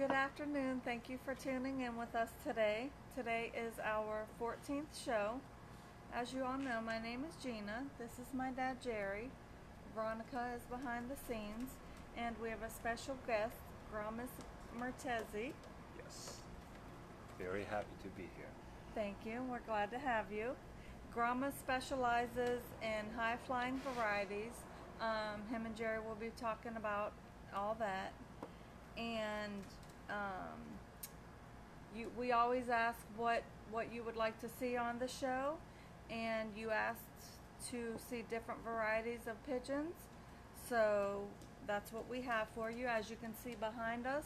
Good afternoon. Thank you for tuning in with us today. Today is our 14th show. As you all know, my name is Gina. This is my dad, Jerry. Veronica is behind the scenes. And we have a special guest, Gramis Mertezi. Yes. Very happy to be here. Thank you. We're glad to have you. Gramis specializes in high-flying varieties. Him and Jerry will be talking about all that. And we always ask what you would like to see on the show, and you asked to see different varieties of pigeons, so that's what we have for you. As you can see behind us,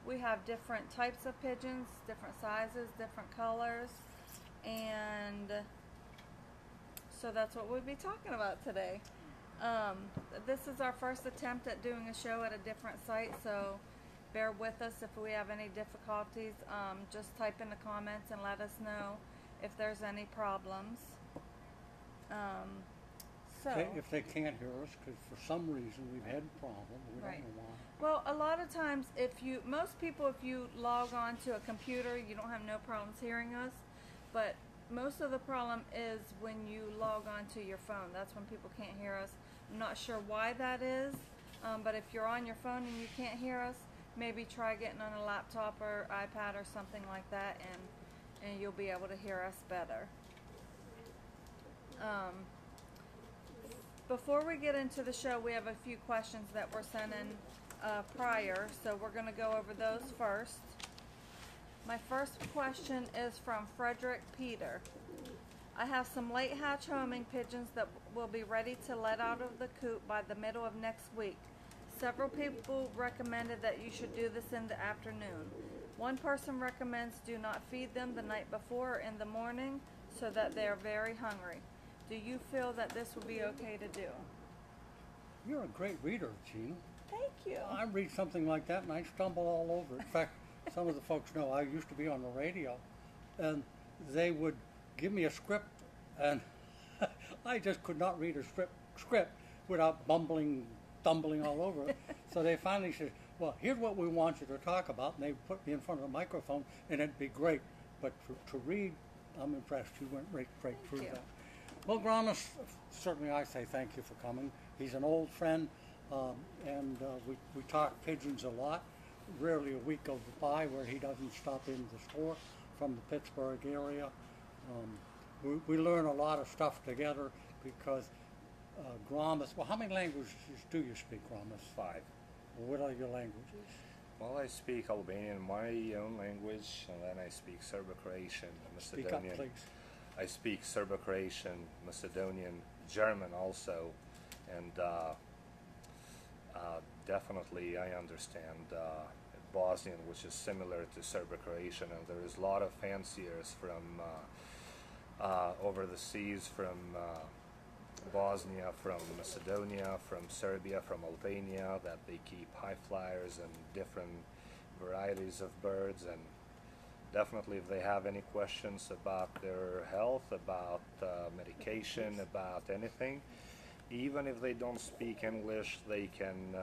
we have different types of pigeons, different sizes, different colors, and so that's what we'll be talking about today. This is our first attempt at doing a show at a different site, so bear with us if we have any difficulties. Just type in the comments and let us know if there's any problems. If they can't hear us, because for some reason we've had a problem, we Right. don't know why. Well, a lot of times, most people, if you log on to a computer, you don't have no problems hearing us. But most of the problem is when you log on to your phone. That's when people can't hear us. I'm not sure why that is, but if you're on your phone and you can't hear us, maybe try getting on a laptop or iPad or something like that, and you'll be able to hear us better. Before we get into the show, we have a few questions that were sent in prior, so we're going to go over those first. My first question is from Frederick Peter. I have some late hatch homing pigeons that will be ready to let out of the coop by the middle of next week. Several people recommended that you should do this in the afternoon. One person recommends do not feed them the night before or in the morning so that they are very hungry. Do you feel that this would be okay to do? You're a great reader, Gina. Thank you. I read something like that and I stumble all over it. In fact, some of the folks know I used to be on the radio, and they would give me a script, and I just could not read a script without stumbling all over it. So they finally said, well, here's what we want you to talk about, and they put me in front of the microphone, and it'd be great. But to read, I'm impressed. You went right through that. Well, Gramis, certainly I say thank you for coming. He's an old friend, and we talk pigeons a lot. Rarely a week goes by where he doesn't stop in the store from the Pittsburgh area. We learn a lot of stuff together because Gramis, well, how many languages do you speak, Gramis? 5. What are your languages? Well, I speak Albanian, my own language, and then I speak Serbo-Croatian, Macedonian. Speak up, please. I speak Serbo-Croatian, Macedonian, German also, and definitely I understand Bosnian, which is similar to Serbo-Croatian, and there is a lot of fanciers from over the seas, from Bosnia, from Macedonia, from Serbia, from Albania, that they keep high flyers and different varieties of birds. And definitely if they have any questions about their health, about medication, about anything, even if they don't speak English, they can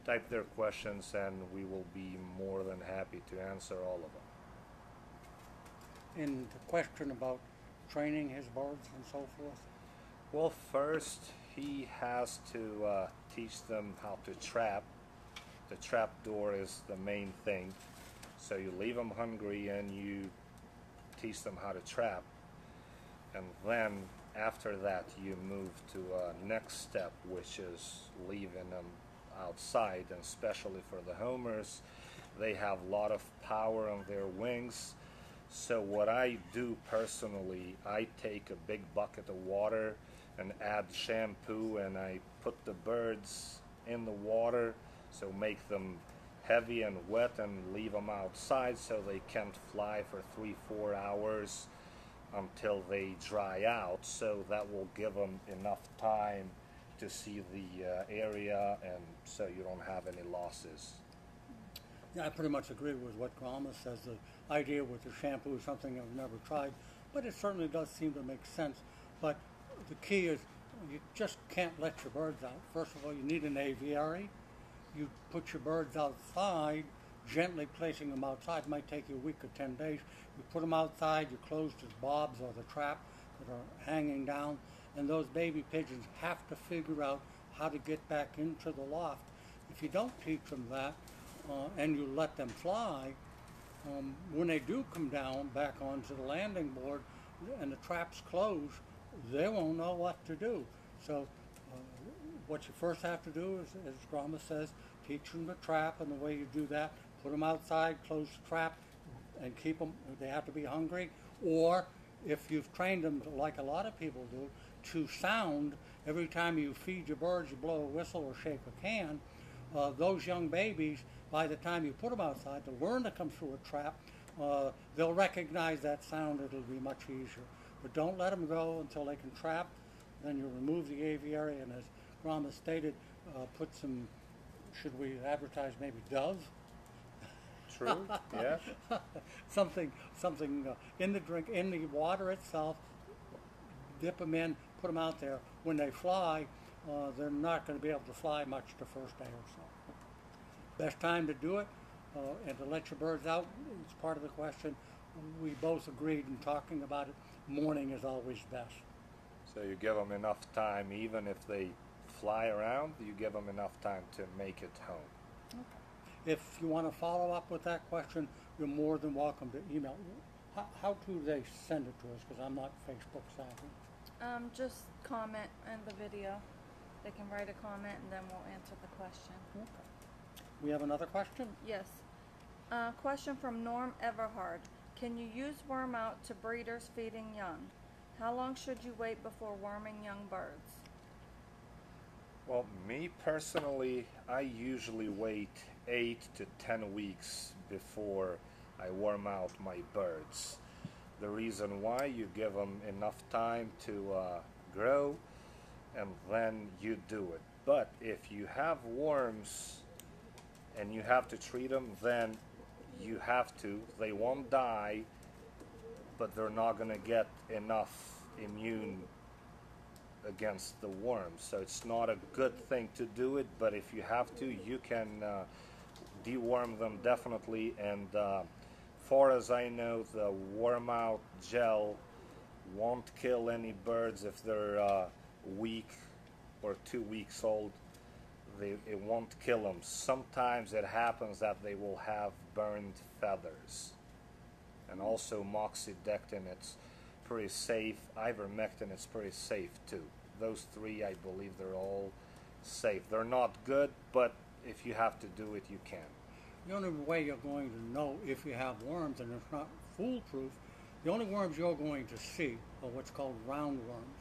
type their questions and we will be more than happy to answer all of them. And the question about training his birds and so forth? Well, first he has to teach them how to trap. The trap door is the main thing. So you leave them hungry and you teach them how to trap. And then after that you move to a next step, which is leaving them outside. And especially for the homers, they have a lot of power on their wings. So what I do personally, I take a big bucket of water and add shampoo, and I put the birds in the water, so make them heavy and wet, and leave them outside so they can't fly for 3-4 hours until they dry out. So that will give them enough time to see the area, and so you don't have any losses. Yeah, I pretty much agree with what Gramis says. The idea with the shampoo is something I've never tried, but it certainly does seem to make sense. But the key is you just can't let your birds out. First of all, you need an aviary. You put your birds outside gently placing them outside. It might take you a week or 10 days. You put them outside, you close the bobs or the trap that are hanging down, and those baby pigeons have to figure out how to get back into the loft. If you don't teach them that, and you let them fly, when they do come down back onto the landing board and the trap's closed, they won't know what to do. So what you first have to do is, as Grandma says, teach them the trap, and the way you do that, put them outside, close the trap, and keep them, they have to be hungry. Or if you've trained them, like a lot of people do, to sound every time you feed your birds, you blow a whistle or shake a can, those young babies, by the time you put them outside to learn to come through a trap, they'll recognize that sound. It'll be much easier. But don't let them go until they can trap. Then you remove the aviary, and as Grandma stated, put some, should we advertise maybe Dove? True, yeah. something in the drink, in the water itself. Dip them in, put them out there. When they fly, they're not going to be able to fly much the first day or so. Best time to do it, and to let your birds out, it's part of the question. We both agreed in talking about it, morning is always best. So you give them enough time, even if they fly around, you give them enough time to make it home. Okay. If you want to follow up with that question, you're more than welcome to email. How do they send it to us? Because I'm not Facebook savvy. Just comment in the video. They can write a comment and then we'll answer the question. Okay. We have another question? Yes. Question from Norm Everhard. Can you use worm out to breeders feeding young? How long should you wait before worming young birds? Well, me personally, I usually wait 8 to 10 weeks before I worm out my birds. The reason why, you give them enough time to grow, and then you do it. But if you have worms and you have to treat them, then you have to. They won't die, but they're not going to get enough immune against the worms. So it's not a good thing to do it, but if you have to, you can deworm them definitely. And far as I know, the worm out gel won't kill any birds if they're a week or 2 weeks old. It won't kill them. Sometimes it happens that they will have burned feathers. And also moxidectin, it's pretty safe. Ivermectin, it's pretty safe too. Those three, I believe they're all safe. They're not good, but if you have to do it, you can. The only way you're going to know if you have worms, and it's not foolproof, the only worms you're going to see are what's called roundworms.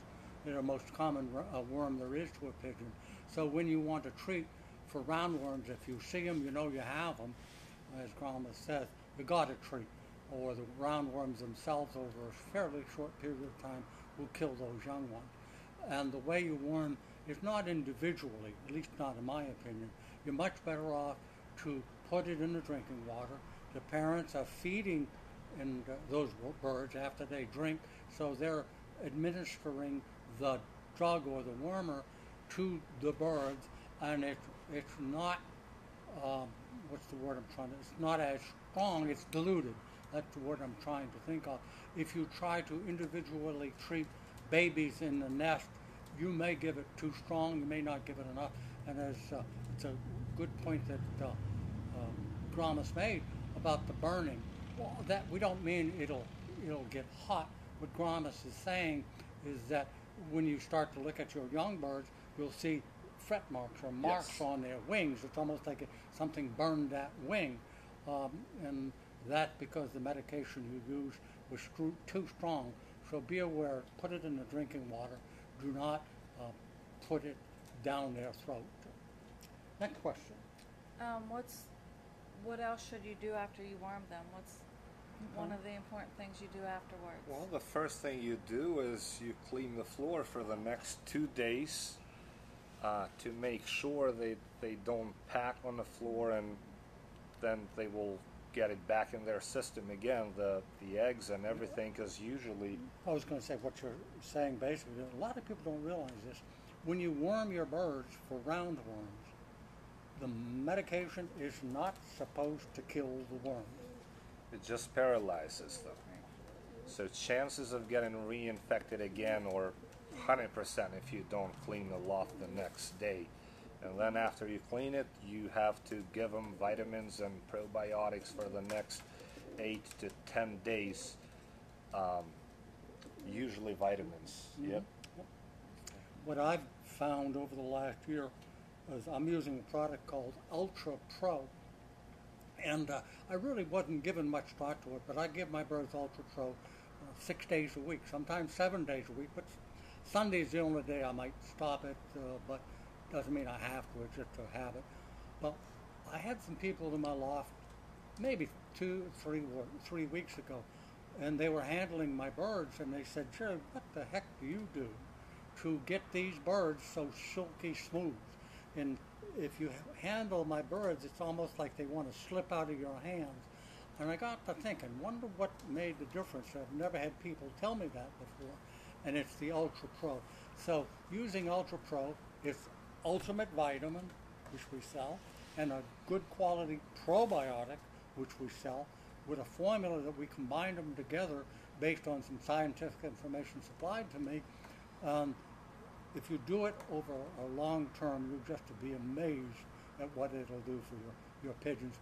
They're the most common worm there is to a pigeon. So when you want to treat for roundworms, if you see them, you know you have them, as Grandma says, you got to treat. Or the roundworms themselves over a fairly short period of time will kill those young ones. And the way you worm is not individually, at least not in my opinion. You're much better off to put it in the drinking water. The parents are feeding in those birds after they drink, so they're administering the drug or the wormer to the birds, and it's not, what's the word I'm trying to, it's not as strong, it's diluted. That's the word I'm trying to think of. If you try to individually treat babies in the nest, you may give it too strong, you may not give it enough, and it's a good point that Grandma's made about the burning. Well, that we don't mean it'll get hot. What Grandma is saying is that when you start to look at your young birds, you'll see fret marks or marks Yes. on their wings. It's almost like something burned that wing, and that's because the medication you used was too strong. So be aware. Put it in the drinking water. Do not put it down their throat. Next question. What else should you do after you worm them? What's one of the important things you do afterwards? Well, the first thing you do is you clean the floor for the next 2 days to make sure they don't pack on the floor, and then they will get it back in their system again, the eggs and everything, because usually... I was going to say what you're saying basically. A lot of people don't realize this. When you worm your birds for roundworms, the medication is not supposed to kill the worms. It just paralyzes them. So chances of getting reinfected again are 100% if you don't clean the loft the next day. And then after you clean it, you have to give them vitamins and probiotics for the next 8 to 10 days. Usually vitamins. Yep. What I've found over the last year is I'm using a product called Ultra Pro. And I really wasn't giving much thought to it, but I give my birds Ultra Pro 6 days a week, sometimes 7 days a week. But Sunday's the only day I might stop it, but doesn't mean I have to. It's just a habit. But I had some people in my loft maybe 3 weeks ago, and they were handling my birds, and they said, "Jerry, what the heck do you do to get these birds so silky smooth?" And if you handle my birds, it's almost like they want to slip out of your hands. And I got to thinking, wonder what made the difference. I've never had people tell me that before. And it's the Ultra Pro. So using Ultra Pro, it's ultimate vitamin, which we sell, and a good quality probiotic, which we sell, with a formula that we combine them together based on some scientific information supplied to me. If you do it over a long term, you'll just be amazed at what it'll do for your pigeon's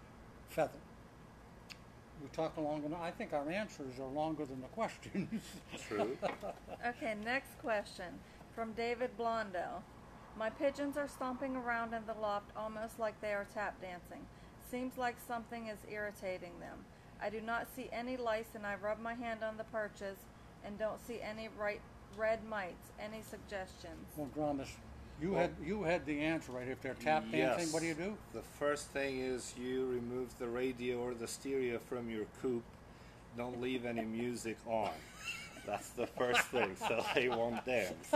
feather. We talked long enough. I think our answers are longer than the questions. True. Okay, next question from David Blondell. My pigeons are stomping around in the loft almost like they are tap dancing. Seems like something is irritating them. I do not see any lice, and I rub my hand on the perches and don't see any red mites. Any suggestions? Well, Dramas, you had the answer right. If they're tap dancing, what do you do? The first thing is you remove the radio or the stereo from your coop. Don't leave any music on. That's the first thing, so they won't dance.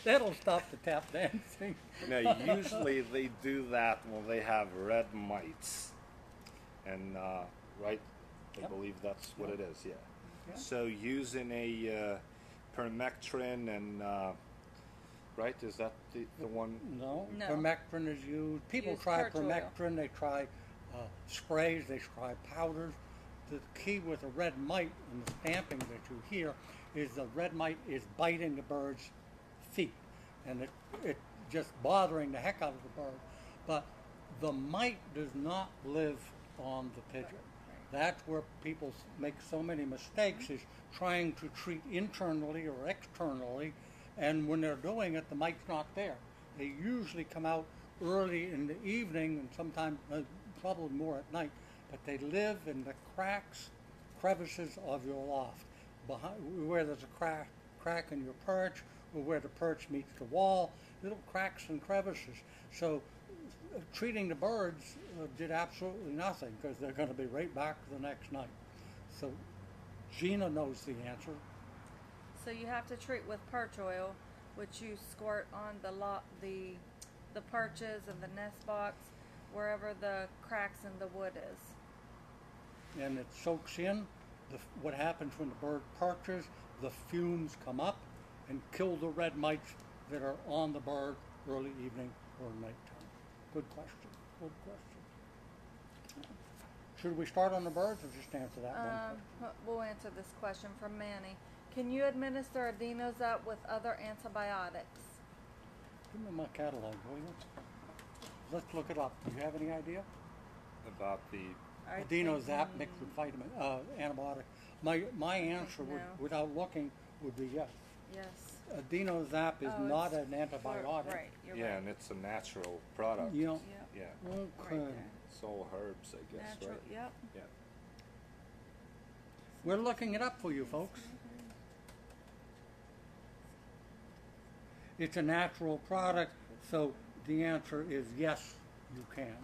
That'll stop the tap dancing. Now, usually they do that when they have red mites. And, right, I believe that's what it is, yeah. So using a permectin and, right, is that the one? No, No. permectin is used. People Use try perch oil. permectin, they try sprays, they try powders. The key with a red mite and the stamping that you hear is the red mite is biting the bird's feet, and it just bothering the heck out of the bird. But the mite does not live on the pigeon. That's where people make so many mistakes, is trying to treat internally or externally, and when they're doing it, the mite's not there. They usually come out early in the evening and sometimes probably more at night, but they live in the cracks, crevices of your loft, where there's a crack in your perch, or where the perch meets the wall, little cracks and crevices. So treating the birds did absolutely nothing, because they're going to be right back the next night. So Gina knows the answer. So you have to treat with perch oil, which you squirt on the perches and the nest box, wherever the cracks in the wood is. And it soaks in. What happens when the bird perches, the fumes come up and kill the red mites that are on the bird early evening or nighttime. Good question. Good question. Should we start on the birds or just answer that one? We'll answer this question from Manny. Can you administer Adenozap with other antibiotics? Give me my catalog, will you? Let's look it up. Do you have any idea? About the... Adenozap mixed with vitamin antibiotic. My answer would, without looking, would be yes. Yes. Adenozap is not an antibiotic. Right, you're Yeah, right. and it's a natural product. You know, Yep. Yeah, okay. Right there. it's all herbs, I guess, Natural, right? yep. Yeah. We're looking it up for you, folks. It's a natural product, so the answer is yes, you can.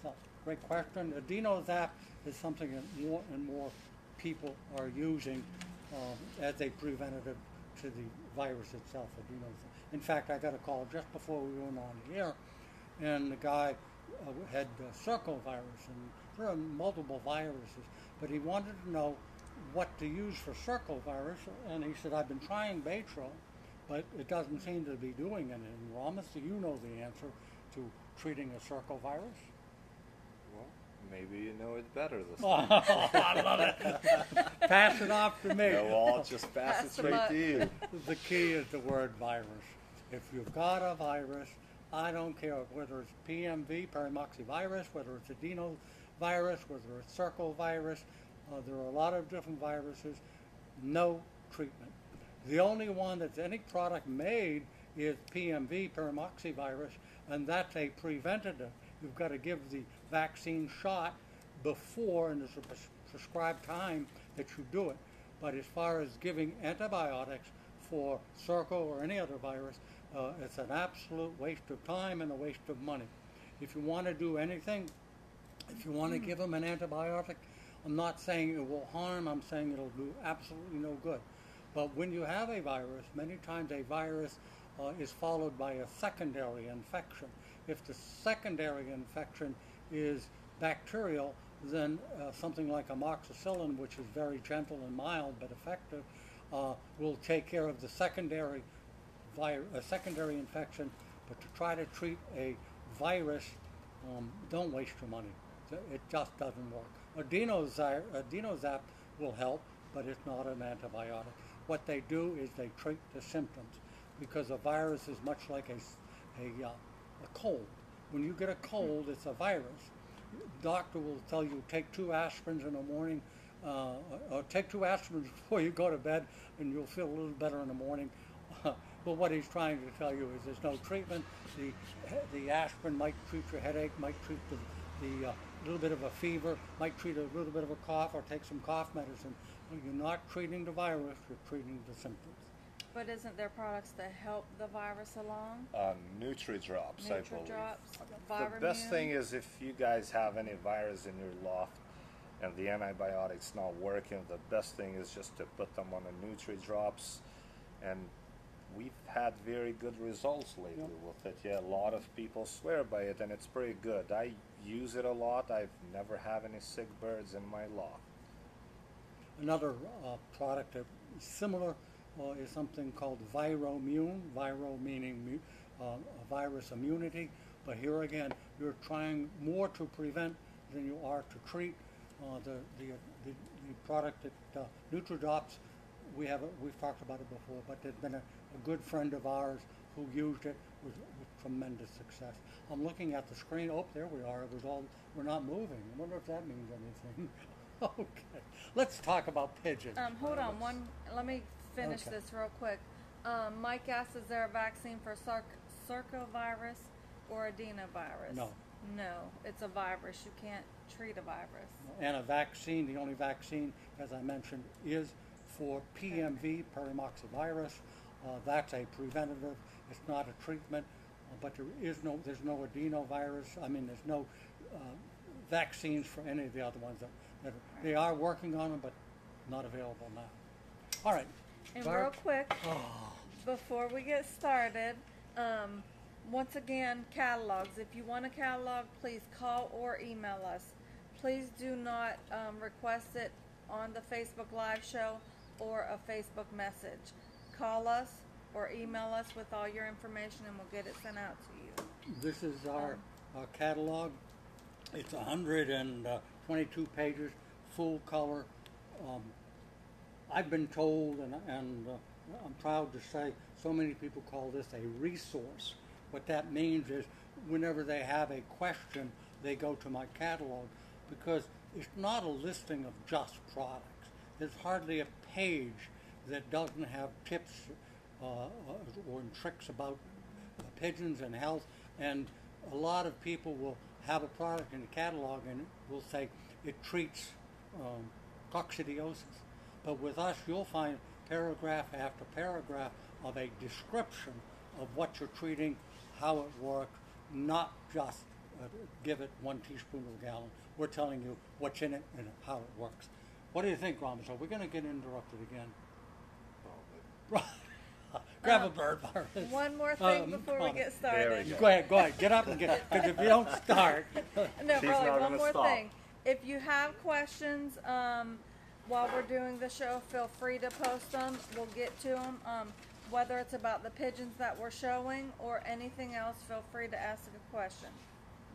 So, great question. Adenozap is something that more and more people are using as a preventative to the virus itself, Adenozap. In fact, I got a call just before we went on here, and the guy had circle virus, and there are multiple viruses, but he wanted to know what to use for circle virus, and he said, I've been trying Baytril, but it doesn't seem to be doing anything. Ramas, do you know the answer? to treating a circovirus? Well, maybe you know it better this Oh, time. I love it. Pass it off to me. No, I'll just pass Pass it the straight buck. to you. The key is the word virus. If you've got a virus, I don't care whether it's PMV, paramoxyvirus, whether it's adenovirus, whether it's circovirus. There are a lot of different viruses. No treatment. The only one that's any product made is PMV, paramoxyvirus, and that's a preventative. You've got to give the vaccine shot before, and there's a prescribed time that you do it. But as far as giving antibiotics for Circo or any other virus, it's an absolute waste of time and a waste of money. If you want to do anything, if you want to give them an antibiotic, I'm not saying it will harm, I'm saying it'll do absolutely no good. But when you have a virus, many times a virus is followed by a secondary infection. If the secondary infection is bacterial, then something like amoxicillin, which is very gentle and mild but effective, will take care of the secondary infection. But to try to treat a virus, don't waste your money. It just doesn't work. Adenozap will help, but it's not an antibiotic. What they do is they treat the symptoms, because a virus is much like a cold. When you get a cold, it's a virus. Doctor will tell you take 2 aspirins in the morning, or take 2 aspirins before you go to bed, and you'll feel a little better in the morning. But what he's trying to tell you is there's no treatment. The aspirin might treat your headache, might treat the little bit of a fever, might treat a little bit of a cough, or take some cough medicine. You're not treating the virus, you're treating the symptoms. But isn't there products that help the virus along? Nutri-Drops, I believe. Nutri-Drops, The best Viramune? thing is if you guys have any virus in your loft and the antibiotic's not working, the best thing is just to put them on a Nutri-Drops, and we've had very good results lately with it. Yeah, a lot of people swear by it, and it's pretty good. I use it a lot. I've never had any sick birds in my loft. Another product that is similar is something called Viromune. Viro meaning virus immunity. But here again, you're trying more to prevent than you are to treat. The product that Nutri-Drops, we've talked about it before, but there's been a good friend of ours who used it with tremendous success. I'm looking at the screen. Oh, there we are. We're not moving. I wonder if that means anything. Okay, let's talk about pigeons. Hold on, let me finish Okay. this real quick. Mike asked, is there a vaccine for circovirus or adenovirus? No. No, it's a virus. You can't treat a virus. And a vaccine, the only vaccine, as I mentioned, is for PMV, paramoxyvirus. That's a preventative. It's not a treatment. But there's no adenovirus. I mean, there's no vaccines for any of the other ones that they are working on them, but not available now. All right. And Barb? real quick, Oh, before we get started, once again, catalogs. If you want a catalog, please call or email us. Please do not request it on the Facebook Live show or a Facebook message. Call us or email us with all your information, and we'll get it sent out to you. this is our catalog. It's 122 pages, full color. I've been told, and I'm proud to say, so many people call this a resource. What that means is whenever they have a question, they go to my catalog, because it's not a listing of just products. There's hardly a page that doesn't have tips or tricks about pigeons and health. And a lot of people will have a product in the catalog and will say it treats coccidiosis. But with us, you'll find paragraph after paragraph of a description of what you're treating, how it works, not just give it 1 teaspoon to a gallon. We're telling you what's in it and how it works. What do you think, Ramos? Are we going to get interrupted again? Grab a bird virus. One more thing before we Ramos. get started. There we Go ahead, get up and get it. Because if you don't start, No, She's really, not one gonna more stop. thing. If you have questions while we're doing the show, feel free to post them. We'll get to them. whether it's about the pigeons that we're showing or anything else, feel free to ask a question.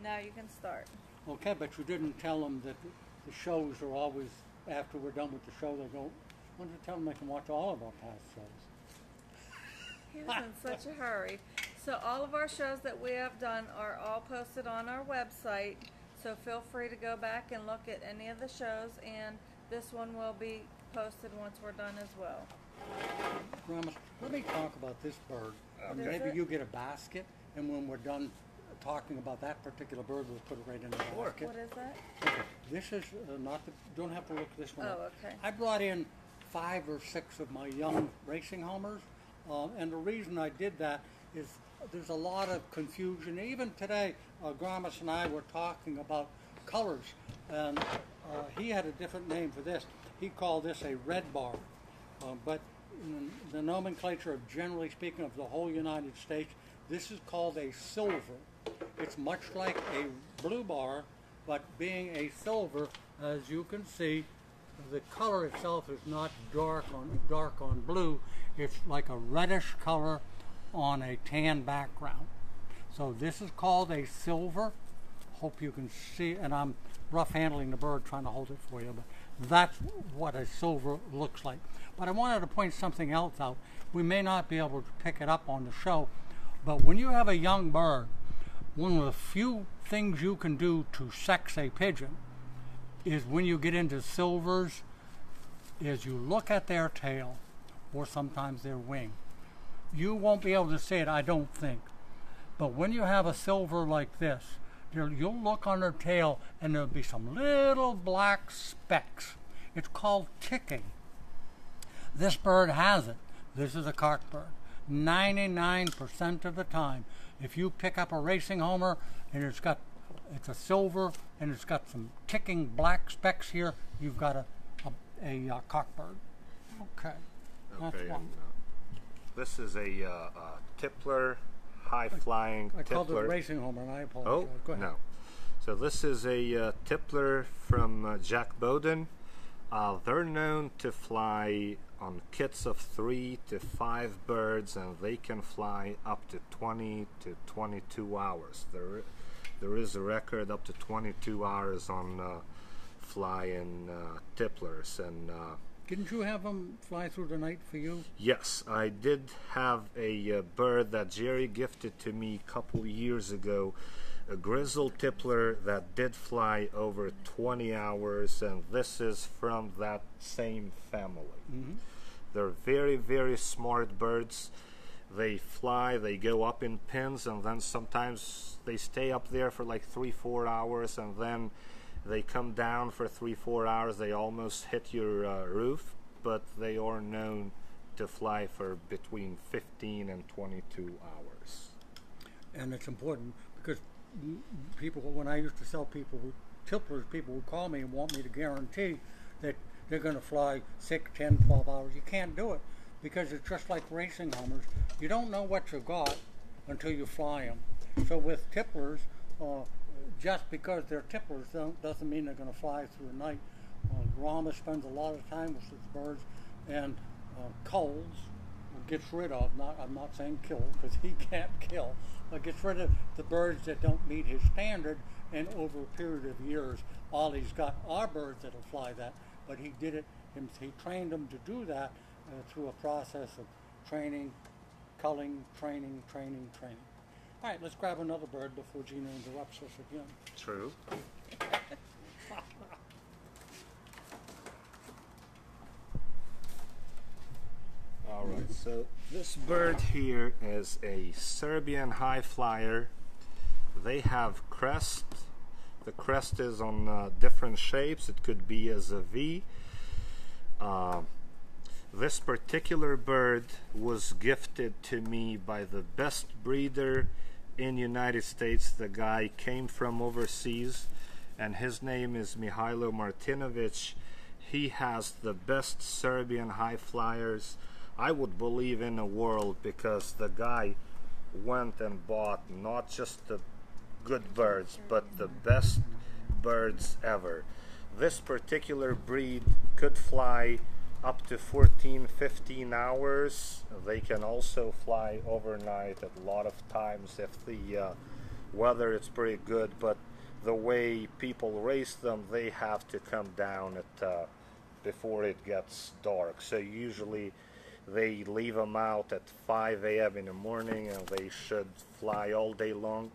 Now you can start. Okay, but you didn't tell them that the shows are always, after we're done with the show, they go, why don't you tell them they can watch all of our past shows? He was in such a hurry. So all of our shows that we have done are all posted on our website. So feel free to go back and look at any of the shows, and this one will be posted once we're done as well. Grandma, let me talk about this bird. What is Maybe it? you get a basket, and when we're done talking about that particular bird, we'll put it right in the basket. What is that? Okay. This is not the, don't have to look this one up. Oh, okay. I brought in 5 or 6 of my young racing homers, and the reason I did that is there's a lot of confusion. Even today, Gramis and I were talking about colors, and he had a different name for this. He called this a red bar, but in the nomenclature of, generally speaking, of the whole United States, this is called a silver. It's much like a blue bar, but being a silver, as you can see, the color itself is not dark on blue. It's like a reddish color on a tan background. So this is called a silver. Hope you can see, and I'm rough handling the bird trying to hold it for you, but that's what a silver looks like. But I wanted to point something else out. We may not be able to pick it up on the show, but when you have a young bird, one of the few things you can do to sex a pigeon is when you get into silvers, is you look at their tail or sometimes their wing. You won't be able to see it, I don't think. But when you have a silver like this, you'll look on their tail and there'll be some little black specks. It's called ticking. This bird has it. This is a cock bird. 99% of the time, if you pick up a racing homer and it's a silver and it's got some ticking black specks here, you've got a cock bird. Okay, that's Okay, one. and, this is a tippler, high-flying I called it a tippler. racing homer, and I Oh, apologize. Go ahead. no. So this is a tippler from Jack Bowden. They're known to fly on kits of 3 to 5 birds, and they can fly up to 20 to 22 hours. There is a record up to 22 hours on flying tipplers. And Didn't you have them fly through the night for you? yes, I did have a bird that Jerry gifted to me a couple years ago, a grizzle tippler that did fly over 20 hours, and this is from that same family. Mm-hmm. They're very, very smart birds. They fly, they go up in pins, and then sometimes they stay up there for like 3-4 hours, and then they come down for 3-4 hours. They almost hit your roof, but they are known to fly for between 15 and 22 hours. And it's important because people, when I used to sell people with tipplers, people would call me and want me to guarantee that they're going to fly 6, 10, 12 hours. You can't do it because it's just like racing homers. You don't know what you got until you fly them. So with tipplers, just because they're tipplers doesn't mean they're going to fly through the night. Rama spends a lot of time with his birds, and culls gets rid of, I'm not saying kill because he can't kill, but gets rid of the birds that don't meet his standard, and over a period of years, Ollie's got our birds that'll fly that, but he did it, he trained them to do that through a process of training, culling, training. All right, let's grab another bird before Gina interrupts us again. True. All right, so this bird here is a Serbian high flyer. They have crest. The crest is on different shapes. It could be as a V. This particular bird was gifted to me by the best breeder in United States. The guy came from overseas, and his name is Mihailo Martinovic. He has the best Serbian high flyers I would believe in the world, because the guy went and bought not just the good birds, but the best birds ever. This particular breed could fly up to 14, 15 hours. They can also fly overnight at a lot of times if the weather is pretty good, but the way people raise them, they have to come down at before it gets dark. So usually they leave them out at 5 a.m. in the morning, and they should fly all day long,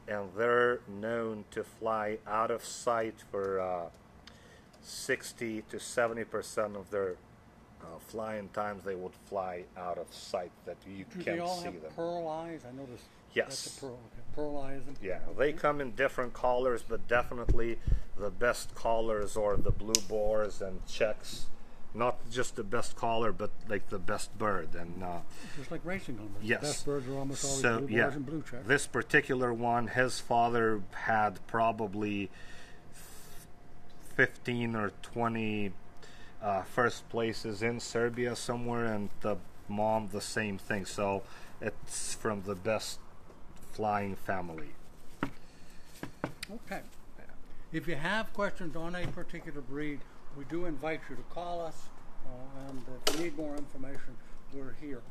and they're known to fly out of sight for 60 to 70% of their flying times. They would fly out of sight, that you Do they can't all see have them. pearl eyes? I noticed. Yes. That's a pearl. Okay. Pearl eyes. Yeah, they come in different colors, but definitely the best colors are the blue boars and checks. Not just the best color, but like the best bird. And Just like racing numbers. yes, The best birds are almost always so blue yeah, bars and blue checks. this particular one, his father had probably 15 or 20 first places in Serbia somewhere, and the mom the same thing. So it's from the best flying family. Okay. If you have questions on a particular breed, we do invite you to call us, and if you need more information, we're here.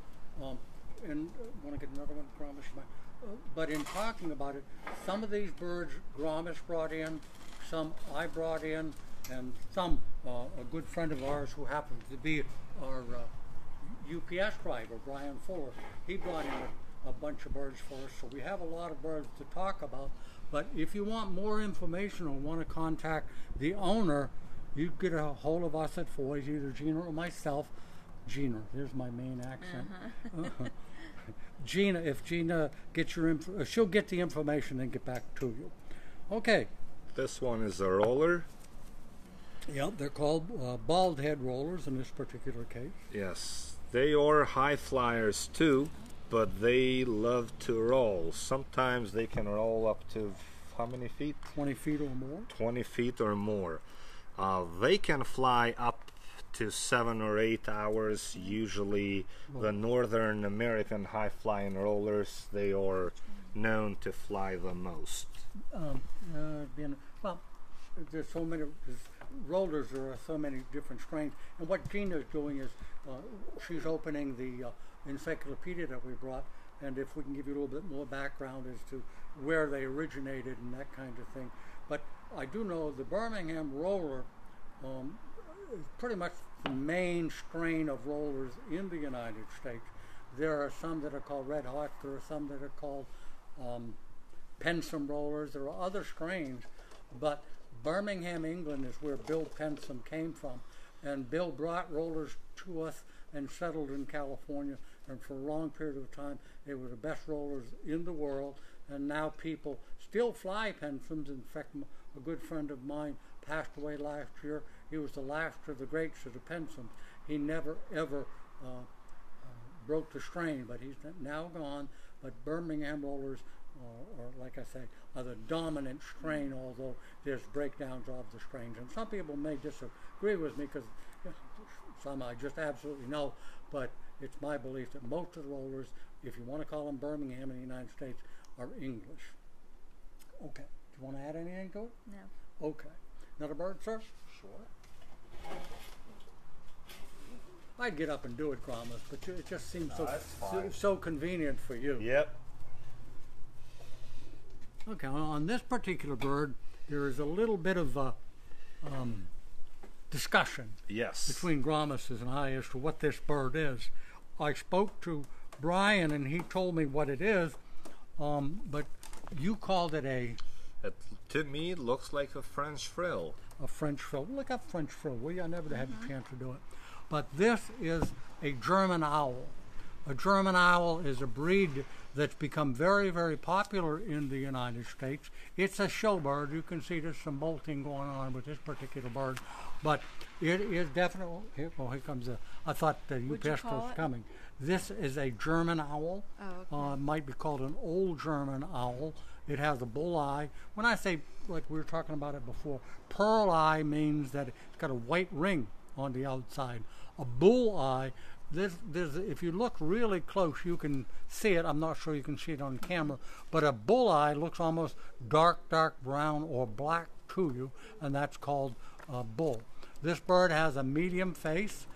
And want to get another one, Gromish? But in talking about it, some of these birds Gromish brought in, some I brought in, and some a good friend of ours who happens to be our UPS driver, Brian Fuller, he brought in a bunch of birds for us. So we have a lot of birds to talk about. But if you want more information or want to contact the owner, you get a hold of us at Foy's, either Gina or myself. Gina, there's my main accent. Gina, if Gina gets your she'll get the information and get back to you. Okay. This one is a roller. Yep, they're called bald head rollers in this particular case. Yes, they are high flyers too, but they love to roll. Sometimes they can roll up to how many feet? 20 feet or more. 20 feet or more. They can fly up to 7 or 8 hours. Usually the Northern American high flying rollers, they are known to fly the most. Well, there's so many rollers. There are so many different strains, and what Gina is doing is she's opening the encyclopedia that we brought, and if we can give you a little bit more background as to where they originated and that kind of thing. But I do know the Birmingham roller is pretty much the main strain of rollers in the United States. There are some that are called Red Hot. There are some that are called Pensum rollers. There are other strains, but Birmingham, England is where Bill Pensum came from, and Bill brought rollers to us and settled in California, and for a long period of time they were the best rollers in the world, and now people still fly Pensums. In fact, a good friend of mine passed away last year. He was the last of the greats of the Pensums. He never ever broke the strain, but he's now gone. But Birmingham rollers are, like I say, are the dominant strain, although there's breakdowns of the strains. And some people may disagree with me, because some I just absolutely know, but it's my belief that most of the rollers, if you want to call them Birmingham in the United States, are English. Okay. Do you want to add anything to it? No. Okay. Another bird, sir? Sure. I'd get up and do it, Gromus, but it just seems that's fine. so convenient for you. Yep. Okay, well, on this particular bird, there is a little bit of discussion Yes. between Gromus and I as to what this bird is. I spoke to Brian, and he told me what it is, but you called it To me, it looks like a French frill. a French frill. Look up French frill, will you? I never had a chance to do it. But this is a German owl. A German owl is a breed that's become very, very popular in the United States. It's a show bird. You can see there's some molting going on with this particular bird. But it is definitely... Here comes the... I thought the What'd you UPS call was it? coming. This is a German owl. Oh, okay. Might be called an old German owl. It has a bull eye. When I say, like we were talking about it before, pearl eye means that it's got a white ring on the outside. A bull eye, if you look really close, you can see it. I'm not sure you can see it on camera, but a bull eye looks almost dark brown or black to you, and that's called a bull. This bird has a medium face.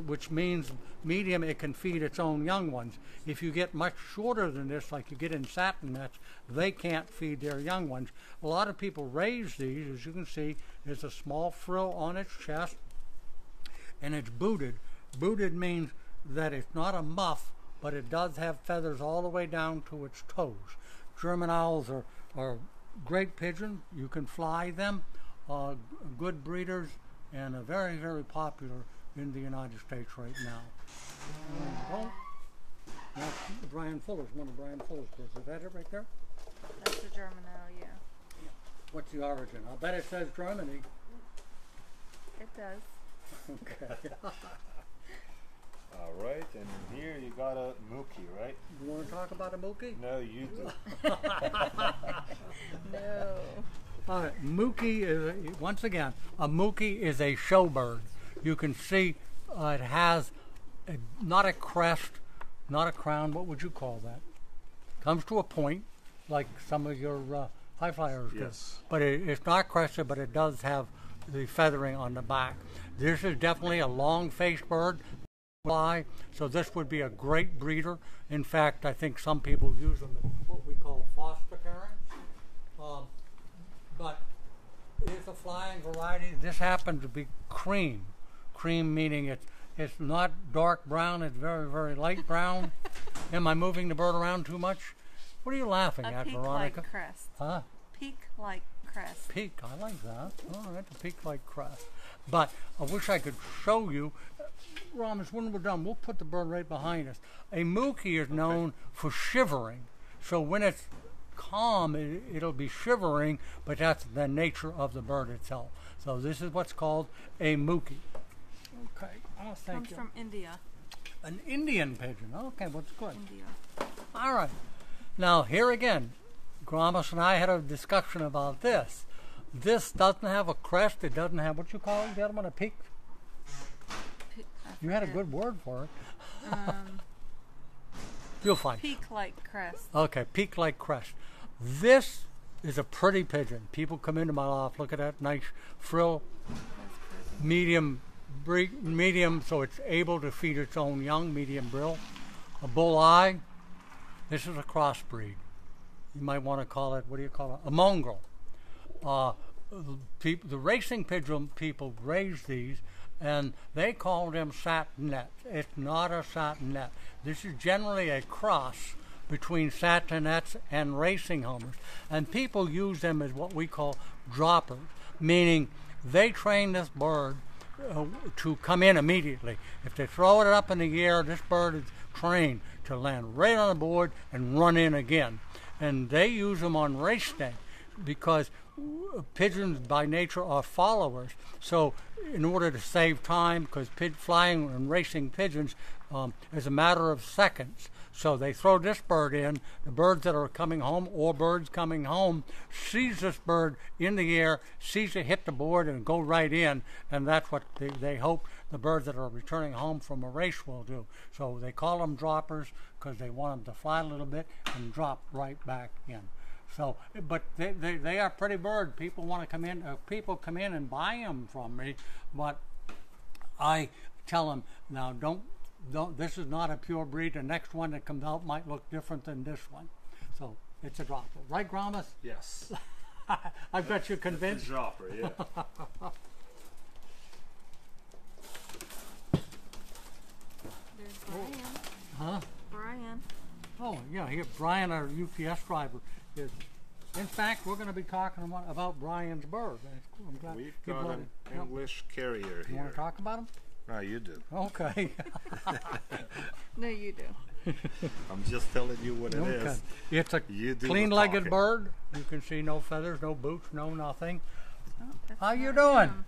which means medium, it can feed its own young ones. If you get much shorter than this, like you get in satin nets, they can't feed their young ones. A lot of people raise these. As you can see, there's a small frill on its chest, and it's booted. Booted means that it's not a muff, but it does have feathers all the way down to its toes. German owls are great pigeons. You can fly them, good breeders, and very, very popular in the United States right now. That's Brian Fuller's, one of Brian Fuller's birds. Is that it right there? That's the German owl, yeah. What's the origin? I'll bet it says Germany. It does. Okay. All right, and here you got a Mookie, right? You want to talk about a Mookie? No, you do. No. All right, Mookie is, once again, a Mookie is a showbird. You can see it has not a crest, not a crown. What would you call that? Comes to a point, like some of your high flyers do. Yes. But it's not crested, but it does have the feathering on the back. This is definitely a long-faced bird. Fly, so this would be a great breeder. In fact, I think some people use them as what we call foster parents. But it's a flying variety. This happens to be cream. Cream meaning it's not dark brown, it's very, very light brown. Am I moving the bird around too much? What are you laughing at, Veronica? Peak-like crest. Huh? Peak-like crest. Peak, I like that. All right, the peak-like crest. But I wish I could show you. Ramos, when we're done, we'll put the bird right behind us. A Mookie is known for shivering. So when it's calm, it'll be shivering, but that's the nature of the bird itself. So this is what's called a Mookie. Okay, oh, thank you. Comes from India. An Indian pigeon. Okay, what's good. India. All right. Now, here again, Gramos and I had a discussion about this. This doesn't have a crest. It doesn't have, what you call it, gentlemen, a peak? You had a good word for it. You'll find. Peak-like crest. Okay, peak-like crest. This is a pretty pigeon. People come into my loft, look at that nice frill, medium, so it's able to feed its own young, medium brill. A bull eye. This is a crossbreed. You might want to call it, what do you call it? A mongrel. The racing pigeon people raise these, and they call them satinettes. It's not a satinet. This is generally a cross between satinettes and racing homers. And people use them as what we call droppers, meaning they train this bird to come in immediately. If they throw it up in the air, this bird is trained to land right on the board and run in again. And they use them on race day because pigeons by nature are followers. So in order to save time, because flying and racing pigeons is a matter of seconds. So they throw this bird in. The birds that are coming home or birds coming home sees this bird in the air, sees it hit the board and go right in, and that's what they hope the birds that are returning home from a race will do. So they call them droppers because they want them to fly a little bit and drop right back in. So, but they are pretty birds. People want to come in. People come in and buy them from me, but I tell them now, don't. This is not a pure breed. The next one that comes out might look different than this one. So it's a dropper, right, Gramos? Yes. I've got you convinced. It's a dropper, yeah. There's Brian. Huh? Brian. Oh, yeah, here, Brian, our UPS driver, is. In fact, we're going to be talking about Brian's bird. I'm glad We've he got brought an it. English carrier You want here. to talk about him? No, you do. Okay. No, you do. I'm just telling you what it Okay. is. It's a You do the clean-legged talking. bird. You can see no feathers, no boots, no nothing. Oh, that's How you not doing? him.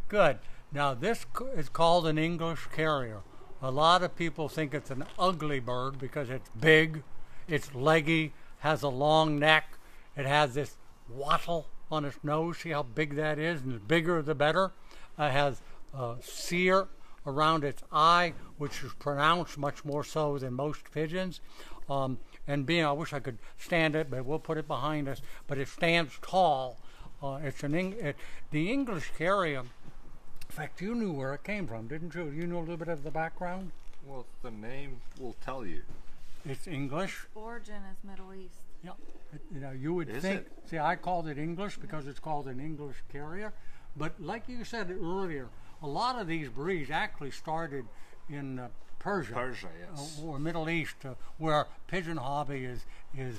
Good. Now this is called an English carrier. A lot of people think it's an ugly bird because it's big, it's leggy, has a long neck, it has this wattle on its nose. See how big that is? And the bigger the better. It has a sear around its eye, which is pronounced much more so than most pigeons. And being, I wish I could stand it, but we'll put it behind us. But it stands tall. The English carrier fact, you knew where it came from, didn't you? You know a little bit of the background? Well, the name will tell you. It's English. Origin is Middle East. Yeah. You know, you would Is think. it? See, I called it English because it's called an English carrier. But like you said earlier, a lot of these breeds actually started in Persia. Persia, yes. Or Middle East, where pigeon hobby is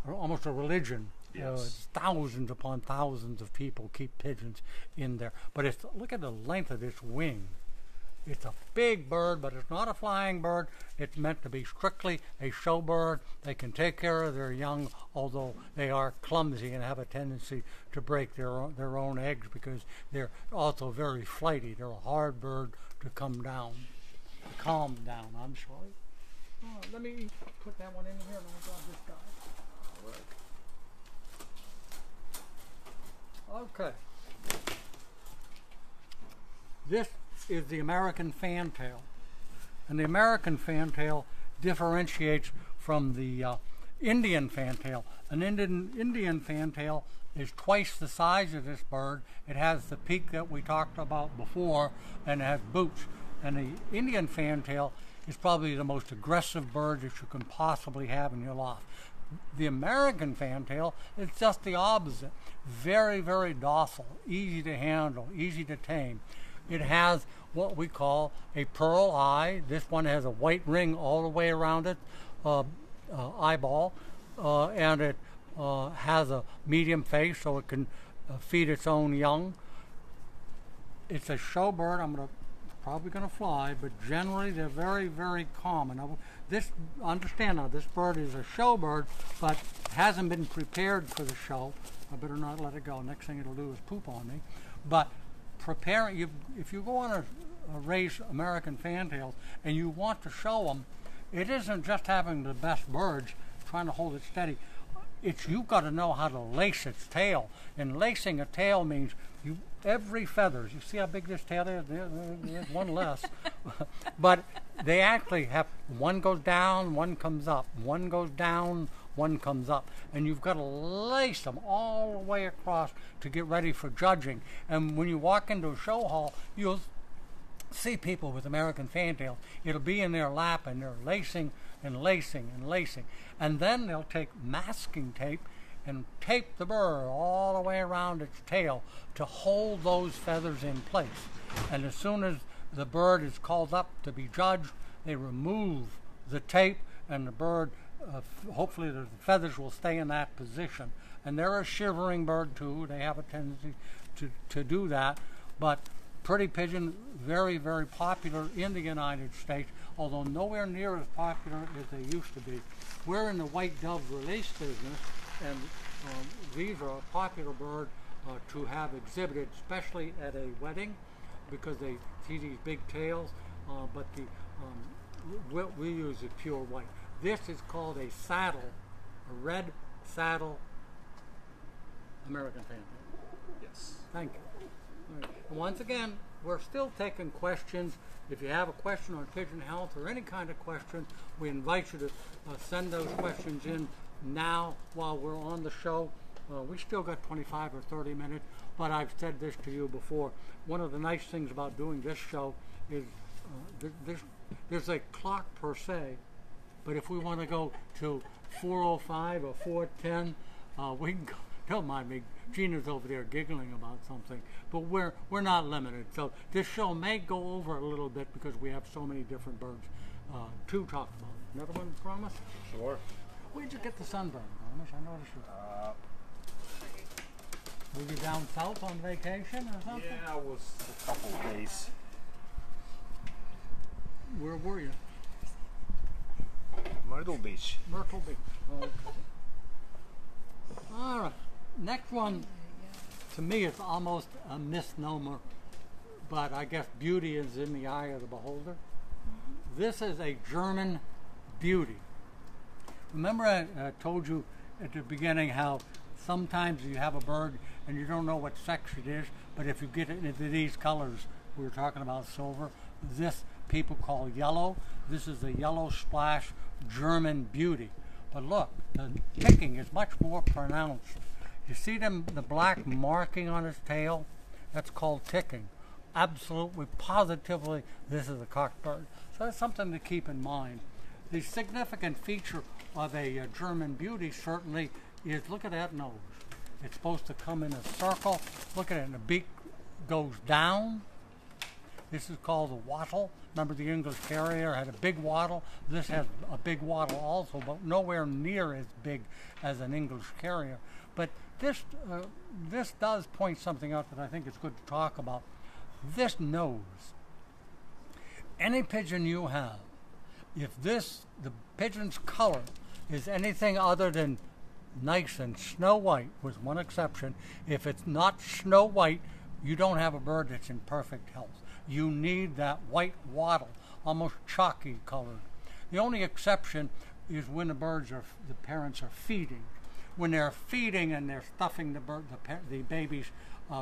almost a religion. Yes. It's thousands upon thousands of people keep pigeons in there. But look at the length of this wing. It's a big bird, but it's not a flying bird. It's meant to be strictly a show bird. They can take care of their young, although they are clumsy and have a tendency to break their own eggs because they're also very flighty. They're a hard bird to calm down. I'm sorry. Oh, let me put that one in here and I'll grab this guy. Okay. This is the American fantail. And the American fantail differentiates from the Indian fantail. An Indian fantail is twice the size of this bird. It has the peak that we talked about before, and it has boots. And the Indian fantail is probably the most aggressive bird that you can possibly have in your loft. The American fantail is just the opposite. Very, very docile, easy to handle, easy to tame. It has what we call a pearl eye. This one has a white ring all the way around it, eyeball, and it has a medium face so it can feed its own young. It's a show bird. Probably going to fly, but generally they're very, very common. Now, understand now, this bird is a show bird, but hasn't been prepared for the show. I better not let it go. Next thing it'll do is poop on me. But if you go on a race American fantails and you want to show them, it isn't just having the best birds trying to hold it steady. You've got to know how to lace its tail. And lacing a tail means every feather. You see how big this tail is? There's one less. But they actually have, one goes down, one comes up. One goes down, one comes up. And you've got to lace them all the way across to get ready for judging. And when you walk into a show hall, you'll see people with American fantails. It'll be in their lap and they're lacing and lacing and lacing. And then they'll take masking tape and tape the bird all the way around its tail to hold those feathers in place. And as soon as the bird is called up to be judged, they remove the tape and the bird, hopefully the feathers will stay in that position. And they're a shivering bird too. They have a tendency to do that. But pretty pigeon, very, very popular in the United States, although nowhere near as popular as they used to be. We're in the white dove release business, and these are a popular bird to have exhibited, especially at a wedding, because they see these big tails, but what we use is pure white. This is called a saddle, a red saddle American fantail. Yes. Thank you. All right. And once again, we're still taking questions. If you have a question on pigeon health or any kind of question, we invite you to send those questions in now while we're on the show. We still got 25 or 30 minutes, but I've said this to you before. One of the nice things about doing this show is there's a clock per se, but if we want to go to 4:05 or 4:10, we can go. Don't mind me. Gina's over there giggling about something, but we're not limited. So this show may go over a little bit because we have so many different birds to talk about. Another one, Promise? Sure. Where'd you get the sunburn, Promise? I noticed you. Were you down south on vacation or something? Yeah, it was a couple of days. Where were you? Myrtle Beach. Myrtle Beach. Okay. All right. Next one, to me, it's almost a misnomer, but I guess beauty is in the eye of the beholder. This is a German beauty. Remember I told you at the beginning how sometimes you have a bird and you don't know what sex it is, but if you get it into these colors, we were talking about silver, this people call yellow. This is a yellow splash German beauty. But look, the ticking is much more pronounced. You see the black marking on his tail? That's called ticking. absolutely, positively, this is a cock bird. So that's something to keep in mind. The significant feature of a German beauty certainly is, look at that nose. It's supposed to come in a circle. Look at it, and the beak goes down. This is called a wattle. Remember the English Terrier had a big wattle. This has a big wattle also, but nowhere near as big as an English Terrier. But this does point something out that I think is good to talk about. This nose. Any pigeon you have, if the pigeon's color is anything other than nice and snow white, with one exception, if it's not snow white, you don't have a bird that's in perfect health. You need that white wattle, almost chalky colored. The only exception is when the parents are feeding. When they're feeding and they're stuffing the babies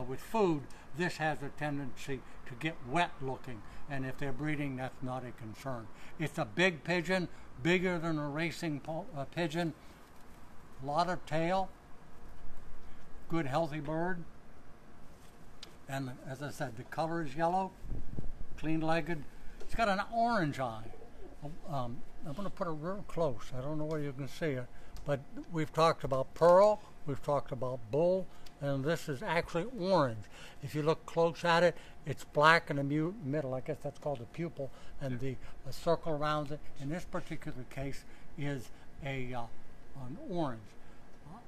with food, this has a tendency to get wet looking. And if they're breeding, that's not a concern. It's a big pigeon, bigger than a racing pigeon. A lot of tail, good healthy bird. And as I said, the color is yellow, clean-legged. It's got an orange eye. I'm going to put it real close. I don't know where you can see it, but we've talked about pearl, we've talked about bull, and this is actually orange. If you look close at it, it's black in the middle. I guess that's called the pupil, and the circle around it, in this particular case, is an orange.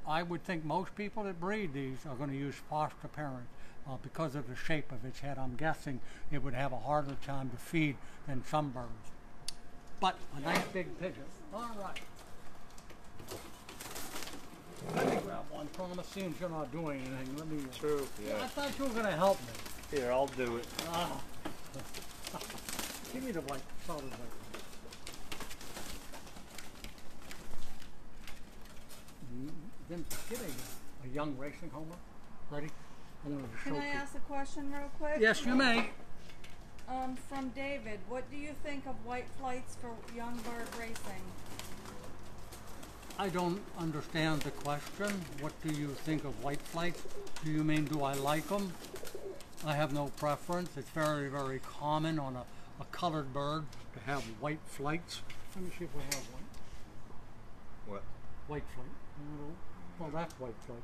I would think most people that breed these are going to use foster parents. Because of the shape of its head, I'm guessing it would have a harder time to feed than some birds. But a nice big pigeon. All right. Let me grab one, Thomas. Seems you're not doing anything. Let me. True. Yeah. I thought you were going to help me. Here, I'll do it. Give me the white, solid white. Then get a young racing homer. Ready? Can I ask a question real quick? Yes, you may. From David, what do you think of white flights for young bird racing? I don't understand the question. What do you think of white flights? Do you mean, do I like them? I have no preference. It's very, very common on a colored bird to have white flights. Let me see if we have one. What? White flight. Well, that's white flight.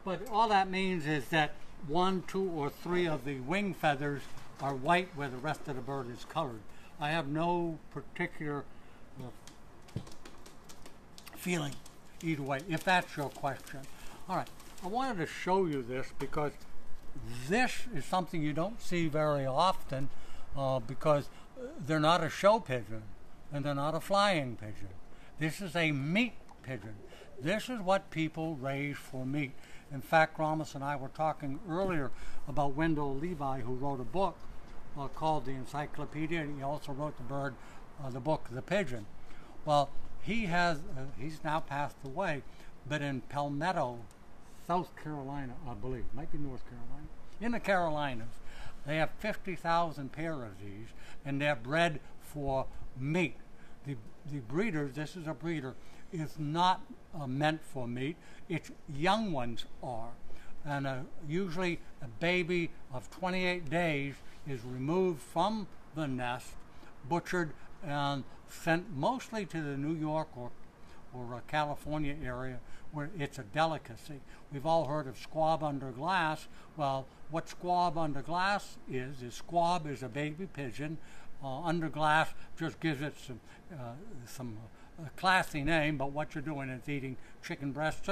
But all that means is that 1, 2, or 3 of the wing feathers are white where the rest of the bird is colored. I have no particular feeling either way, if that's your question. All right, I wanted to show you this because this is something you don't see very often because they're not a show pigeon and they're not a flying pigeon. This is a meat pigeon. This is what people raise for meat. In fact, Ramos and I were talking earlier about Wendell Levi, who wrote a book called The Encyclopedia, and he also wrote the book The Pigeon. Well, he's now passed away, but in Palmetto, South Carolina, I believe, might be North Carolina, in the Carolinas, they have 50,000 pair of these, and they're bred for meat. The breeders, this is a breeder, is not meant for meat. Its young ones are. And usually a baby of 28 days is removed from the nest, butchered, and sent mostly to the New York or California area where it's a delicacy. We've all heard of squab under glass. Well, what squab under glass is squab is a baby pigeon. Under glass just gives it some classy name, but what you're doing is eating chicken breast,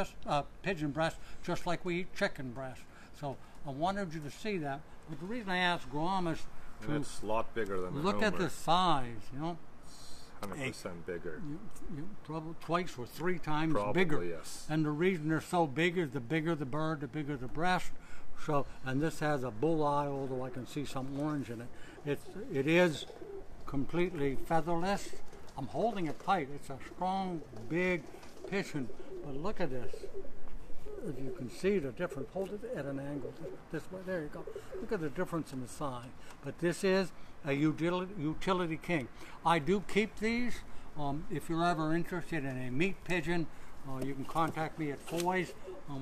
pigeon breast, just like we eat chicken breast. So I wanted you to see that. But the reason I asked Grom is to It's a lot bigger than look at the size, you know. 100% bigger. You probably twice or 3 times Probably, bigger. yes. And the reason they're so big is the bigger the bird, the bigger the breast. So, and this has a bull eye, although I can see some orange in it. It is completely featherless. I'm holding it tight. It's a strong, big pigeon. But look at this. If you can see the difference, hold it at an angle this way. There you go. Look at the difference in the size. But this is a utility king. I do keep these. If you're ever interested in a meat pigeon, you can contact me at Foy's.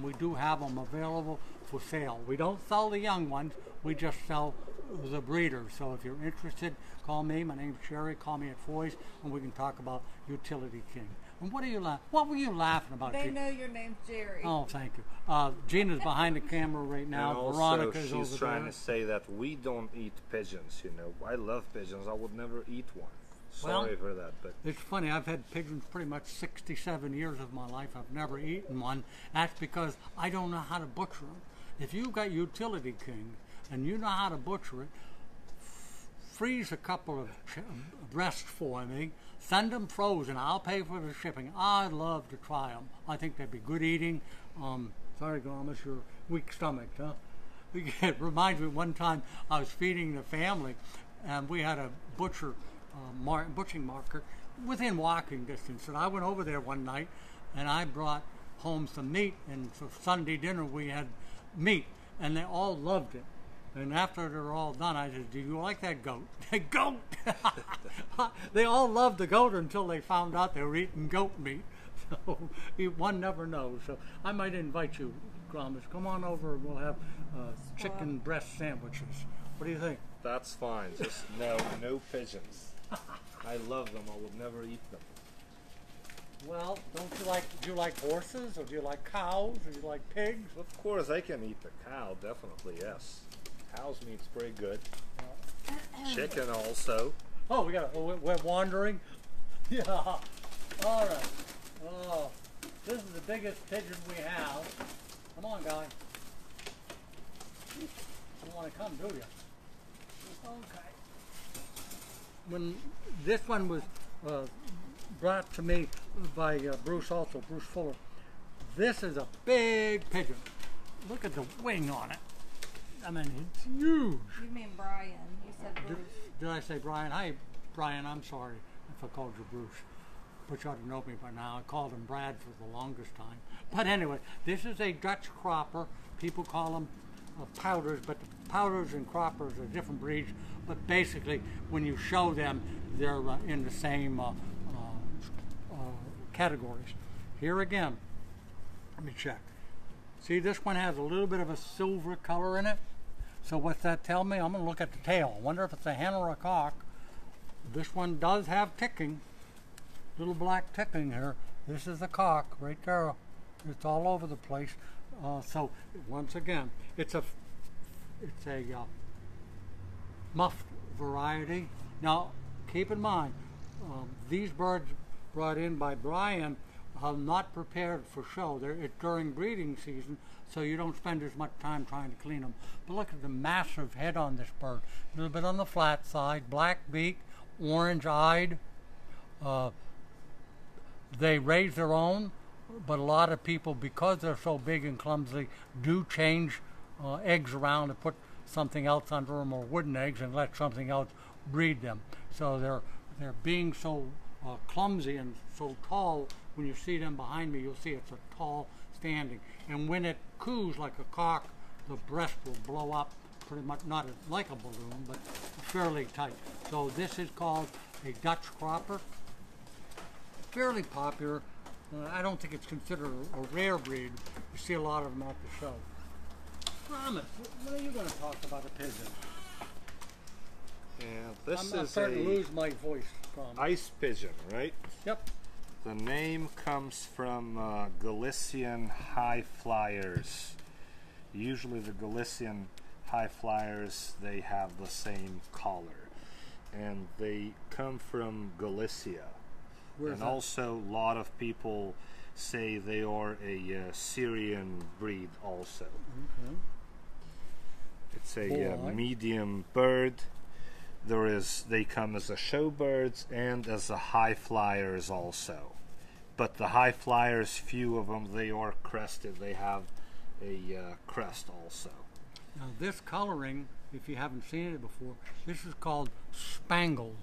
We do have them available for sale. We don't sell the young ones. We just sell the breeders. So if you're interested, call me. My name's Jerry. Call me at Foy's, and we can talk about Utility King. And what were you laughing about? They know your name's Jerry. Oh, thank you. Gina's behind the camera right now. And also, Veronica's over she's trying there. to say that we don't eat pigeons. You know, I love pigeons. I would never eat one. Well, Sorry for that, but It's funny, I've had pigeons pretty much 67 years of my life. I've never eaten one. That's because I don't know how to butcher them. If you've got Utility King and you know how to butcher it, freeze a couple of breasts for me, send them frozen. I'll pay for the shipping. I'd love to try them. I think they'd be good eating. Sorry, Gomes, you're weak-stomached, huh? It reminds me one time I was feeding the family, and we had a butchering market within walking distance. And I went over there one night, and I brought home some meat. And for Sunday dinner, we had meat, and they all loved it. And after they're all done, I said, "Do you like that goat?" Goat! They all loved the goat until they found out they were eating goat meat. So one never knows. So I might invite you, Gomes. Come on over, and we'll have chicken breast sandwiches. What do you think? that's fine. Just no pigeons. I love them. I would never eat them. Well, do you like horses, or do you like cows, or do you like pigs? Of course, I can eat the cow. Definitely, yes. Cow's meat's pretty good. Chicken also. Oh, we're wandering. Yeah. All right. Oh, this is the biggest pigeon we have. Come on, guy. You don't want to come, do you? Okay. When this one was brought to me by Bruce Fuller, this is a big pigeon. Look at the wing on it. I mean, it's huge. You mean Brian. You said Bruce. Did I say Brian? Hi, Brian. I'm sorry if I called you Bruce. But you ought to know me by now. I called him Brad for the longest time. But anyway, this is a Dutch cropper. People call them powders, but the powders and croppers are different breeds. But basically, when you show them, they're in the same categories. Here again, let me check. See, this one has a little bit of a silver color in it. So what's that tell me? I'm going to look at the tail. I wonder if it's a hen or a cock. This one does have ticking. Little black ticking here. This is a cock right there. It's all over the place. So once again, it's a muffed variety. Now, keep in mind, these birds brought in by Brian are not prepared for show. It's during breeding season, so you don't spend as much time trying to clean them. But look at the massive head on this bird. A little bit on the flat side, black beak, orange-eyed. They raise their own, but a lot of people, because they're so big and clumsy, do change eggs around and put something else under them, or wooden eggs, and let something else breed them. So they're being so clumsy and so tall. When you see them behind me, you'll see it's a tall standing. And when it coos like a cock, the breast will blow up pretty much, not like a balloon, but fairly tight. So this is called a Dutch cropper. Fairly popular. I don't think it's considered a rare breed. You see a lot of them at the show. Thomas, what are you going to talk about a pigeon? Yeah, this I'm is starting to a lose my voice, Thomas. ice pigeon, right? Yep. The name comes from Galician high flyers. Usually the Galician high flyers, they have the same color. And they come from Galicia. Where's and that? also a lot of people say they are a Syrian breed also. Okay. It's a Boy. medium bird. They come as a show birds and as a high flyers also. But the high flyers, few of them, they are crested. They have a crest also. Now this coloring, if you haven't seen it before, this is called spangled.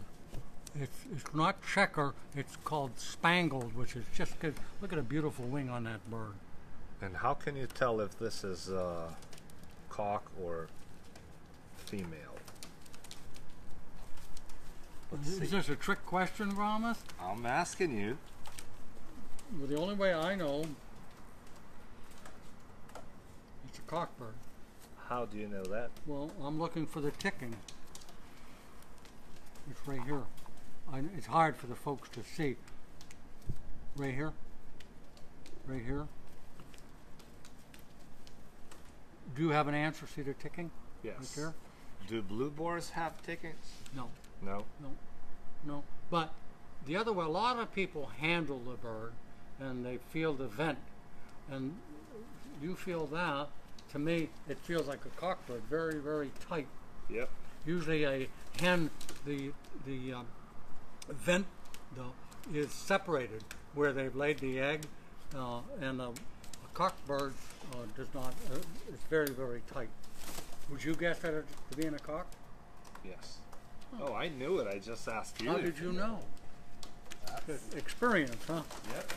It's not checker, it's called spangled, which is just good. Look at a beautiful wing on that bird. And how can you tell if this is cock or female? Let's Is see. this a trick question, Ramos? I'm asking you. Well, the only way I know, it's a cock bird. How do you know that? Well, I'm looking for the ticking. It's right here. It's hard for the folks to see. Right here. Right here. Do you have an answer? See the ticking? Yes. Right there? Do blue boars have tickets? No. No. No. But the other way, a lot of people handle the bird and they feel the vent. And you feel that. To me, it feels like a cockbird, very, very tight. Yep. Usually a hen, the vent is separated where they've laid the egg, and a cockbird does not. It's very, very tight. Would you guess that to be in a cock? Yes. Oh, I knew it. I just asked you. How did you know? Experience, huh? Yep.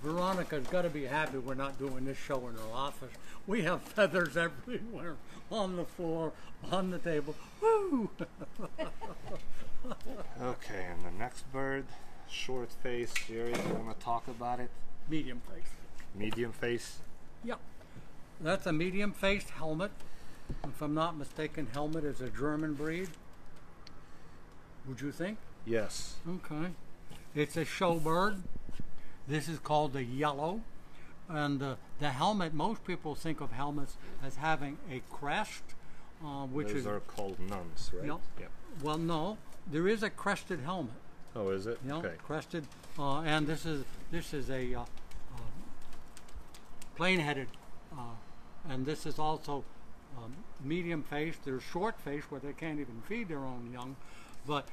Veronica's got to be happy we're not doing this show in her office. We have feathers everywhere, on the floor, on the table. Woo! Okay, and the next bird, short face. Jerry, you want to talk about it? Medium face. Medium face. Yeah. That's a medium-faced helmet. If I'm not mistaken, helmet is a German breed. Would you think? Yes. Okay. It's a show bird. This is called the yellow. And the helmet, most people think of helmets as having a crest, which Those is... are called nuns, right? Yeah. Yep. Well, no. There is a crested helmet. Oh, is it? You know, Okay. crested. And this is a plain-headed, and this is also medium-faced. There's short-faced where they can't even feed their own young, but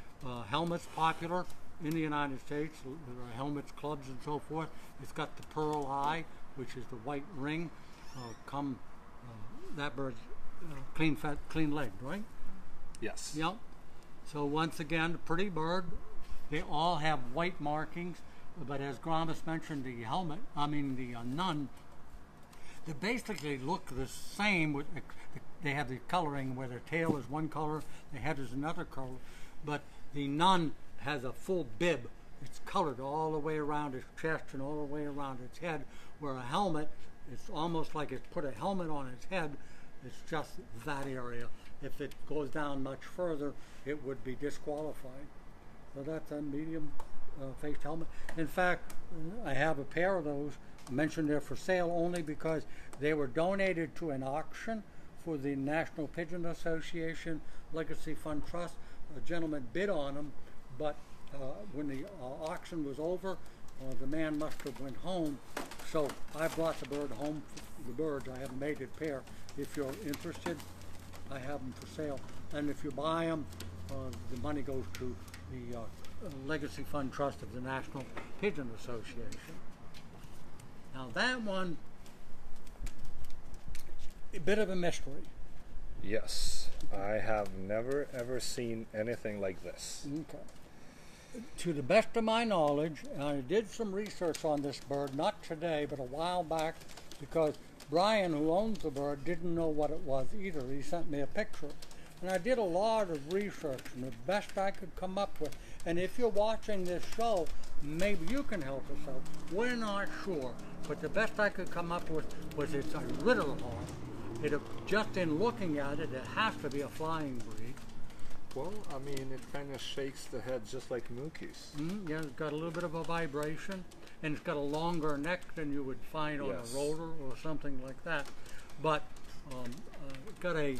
helmets popular in the United States. There are helmets clubs and so forth. It's got the pearl eye, which is the white ring. That bird's clean-legged, right? Yes. Yep. So once again, a pretty bird. They all have white markings, but as Gramus mentioned, the nun, they basically look the same. They have the coloring where their tail is one color, their head is another color, but the nun has a full bib. It's colored all the way around its chest and all the way around its head, where a helmet, it's almost like it's put a helmet on its head. It's just that area. If it goes down much further, it would be disqualified. So that's a medium-faced helmet. In fact, I have a pair of those. I mentioned they're for sale only because they were donated to an auction for the National Pigeon Association Legacy Fund Trust. A gentleman bid on them, but when the auction was over, the man must have went home. So I brought the bird home. The birds, I have a mated pair. If you're interested, I have them for sale. And if you buy them, the money goes to the Legacy Fund Trust of the National Pigeon Association. Now that one, a bit of a mystery. Yes. I have never ever seen anything like this. Okay. To the best of my knowledge, and I did some research on this bird, not today, but a while back, because Brian, who owns the bird, didn't know what it was either. He sent me a picture. And I did a lot of research, and the best I could come up with. And if you're watching this show, maybe you can help us out. We're not sure, but the best I could come up with was it's a Ritterhorn. Just in looking at it, it has to be a flying breed. Well, I mean, it kind of shakes the head just like Mookie's. Yeah, it's got a little bit of a vibration, and it's got a longer neck than you would find on Yes. a roller or something like that. But it's got a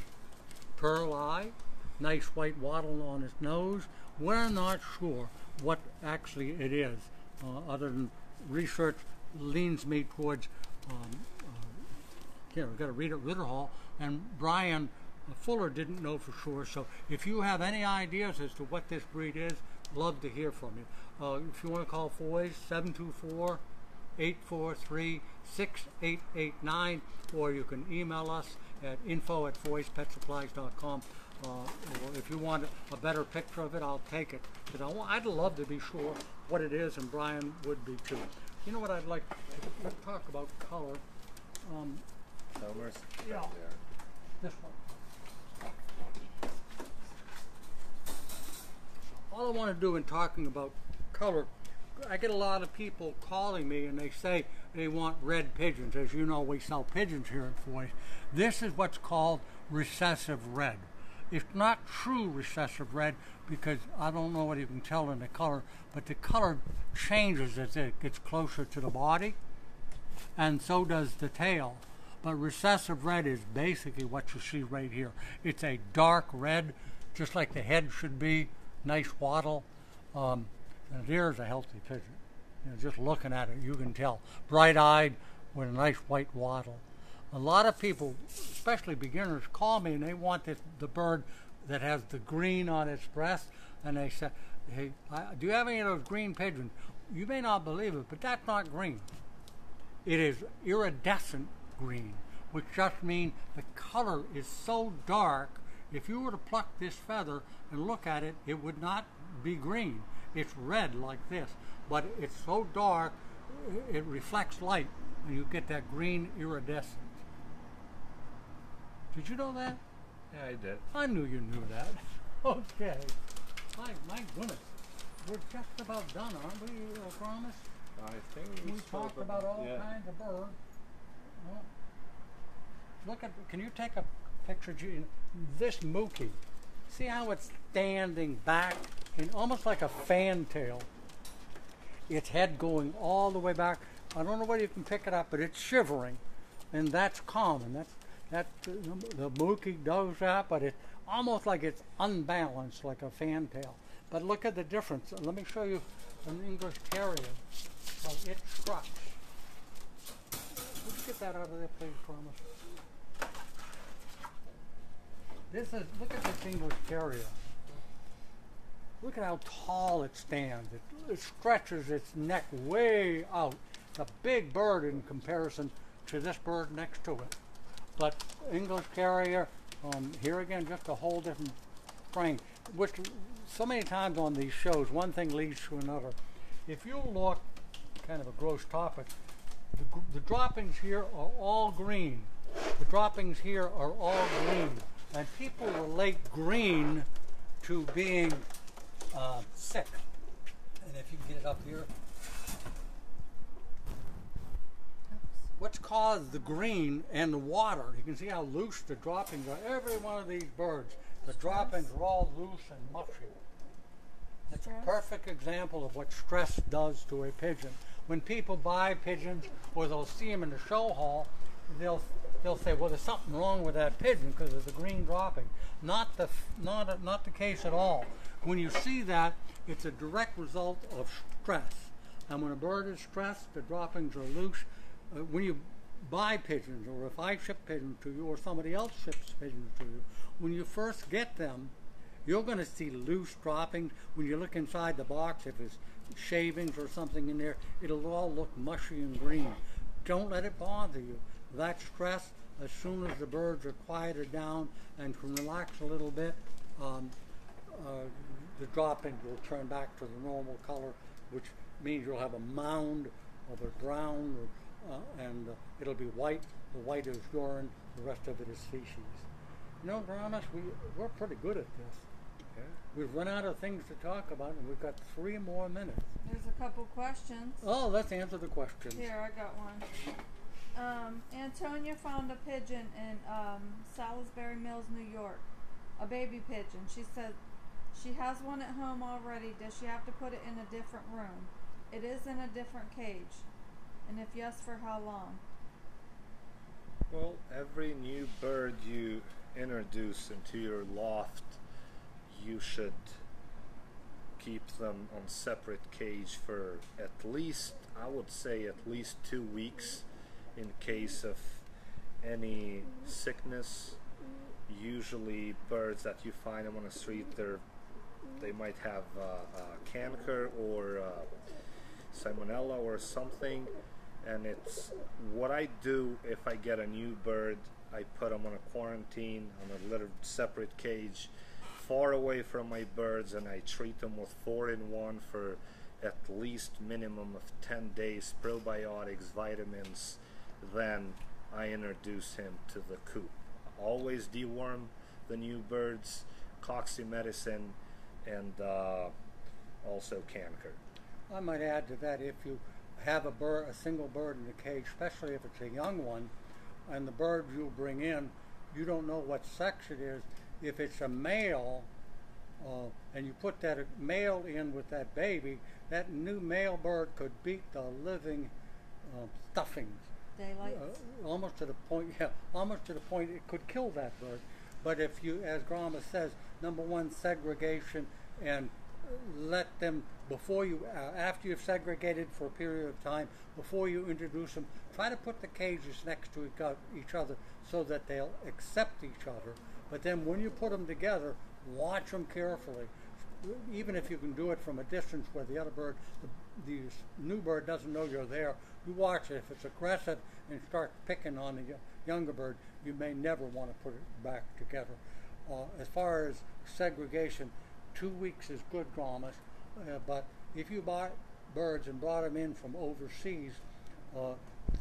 pearl eye, nice white wattle on its nose. We're not sure what actually it is, other than research leans me towards, we've got to read at Ritterhall, and Brian Fuller didn't know for sure. So if you have any ideas as to what this breed is, love to hear from you. If you want to call Foy's, 724-843-6889, or you can email us at info@foyspetsupplies.com. Or if you want a better picture of it, I'll take it. Because I'd love to be sure what it is, and Brian would be too. You know what I'd like to talk about color. Homer's Yeah. right there. This one. All I want to do in talking about color, I get a lot of people calling me and they say, they want red pigeons. As you know, we sell pigeons here at Foy's. This is what's called recessive red. It's not true recessive red because I don't know what you can tell in the color, but the color changes as it gets closer to the body, and so does the tail. But recessive red is basically what you see right here. It's a dark red, just like the head should be, nice wattle. And there's a healthy pigeon. You know, just looking at it, you can tell. Bright-eyed with a nice white wattle. A lot of people, especially beginners, call me and they want the bird that has the green on its breast, and they say, hey, do you have any of those green pigeons? You may not believe it, but that's not green. It is iridescent green, which just means the color is so dark, if you were to pluck this feather and look at it, it would not be green. It's red like this, but it's so dark, it reflects light, and you get that green iridescence. Did you know that? Yeah, I did. I knew you knew that. Okay. My goodness. We're just about done, aren't we, Promise? I think We talked about all kinds of birds. Well, look at, can you take a picture, Gene? This mookie. See how it's standing back in almost like a fantail. Its head going all the way back. I don't know whether you can pick it up, but it's shivering, and that's common. The mookie does that, but it's almost like it's unbalanced, like a fantail. But look at the difference. Let me show you an English terrier. How it struts. Would you get that out of there, please, Promise? Look at this English terrier. Look at how tall it stands. It stretches its neck way out. It's a big bird in comparison to this bird next to it. But English terrier, here again, just a whole different frame. Which so many times on these shows, one thing leads to another. If you look, kind of a gross topic, the droppings here are all green. The droppings here are all green. And people relate green to being sick. And if you can get it up here. What's caused the green and the water? You can see how loose the droppings are. Every one of these birds, the droppings are all loose and mushy. It's a perfect example of what stress does to a pigeon. When people buy pigeons or they'll see them in the show hall, they'll say, well, there's something wrong with that pigeon because of the green dropping. Not the case at all. When you see that, it's a direct result of stress. And when a bird is stressed, the droppings are loose. When you buy pigeons, or if I ship pigeons to you, or somebody else ships pigeons to you, when you first get them, you're going to see loose droppings. When you look inside the box, if there's shavings or something in there, it'll all look mushy and green. Don't let it bother you. That stress, as soon as the birds are quieted down and can relax a little bit, the droppings will turn back to the normal color, which means you'll have a mound of a brown, and it'll be white. The white is urine, the rest of it is feces. You know, Promise, we're pretty good at this. Yeah. We've run out of things to talk about, and we've got 3 more minutes. There's a couple questions. Oh, let's answer the questions. Here, I got one. Antonia found a pigeon in Salisbury Mills, New York. A baby pigeon. She said she has one at home already. Does she have to put it in a different room? It is in a different cage. And if yes, for how long? Well, every new bird you introduce into your loft, you should keep them on separate cage for at least, I would say at least 2 weeks in case of any sickness. Usually birds that you find them on the street, they might have canker or salmonella or something. And it's what I do if I get a new bird. I put them on a quarantine, on a little separate cage, far away from my birds, and I treat them with 4-in-1 for at least minimum of 10 days, probiotics, vitamins. Then I introduce him to the coop. Always deworm the new birds, cocci medicine, and also canker. I might add to that, if you have a single bird in the cage, especially if it's a young one, and the bird you bring in, you don't know what sex it is. If it's a male, and you put that male in with that baby, that new male bird could beat the living stuffings. Daylight. Almost to the point, almost to the point it could kill that bird. But if you, as Grandma says, number one, segregation, and let them, before you, after you've segregated for a period of time, before you introduce them, try to put the cages next to each other so that they'll accept each other. But then when you put them together, watch them carefully. Even if you can do it from a distance where the other bird, the new bird doesn't know you're there, you watch it. If it's aggressive and starts picking on the younger bird, you may never want to put it back together. As far as segregation, 2 weeks is good, Grandma, but if you bought birds and brought them in from overseas,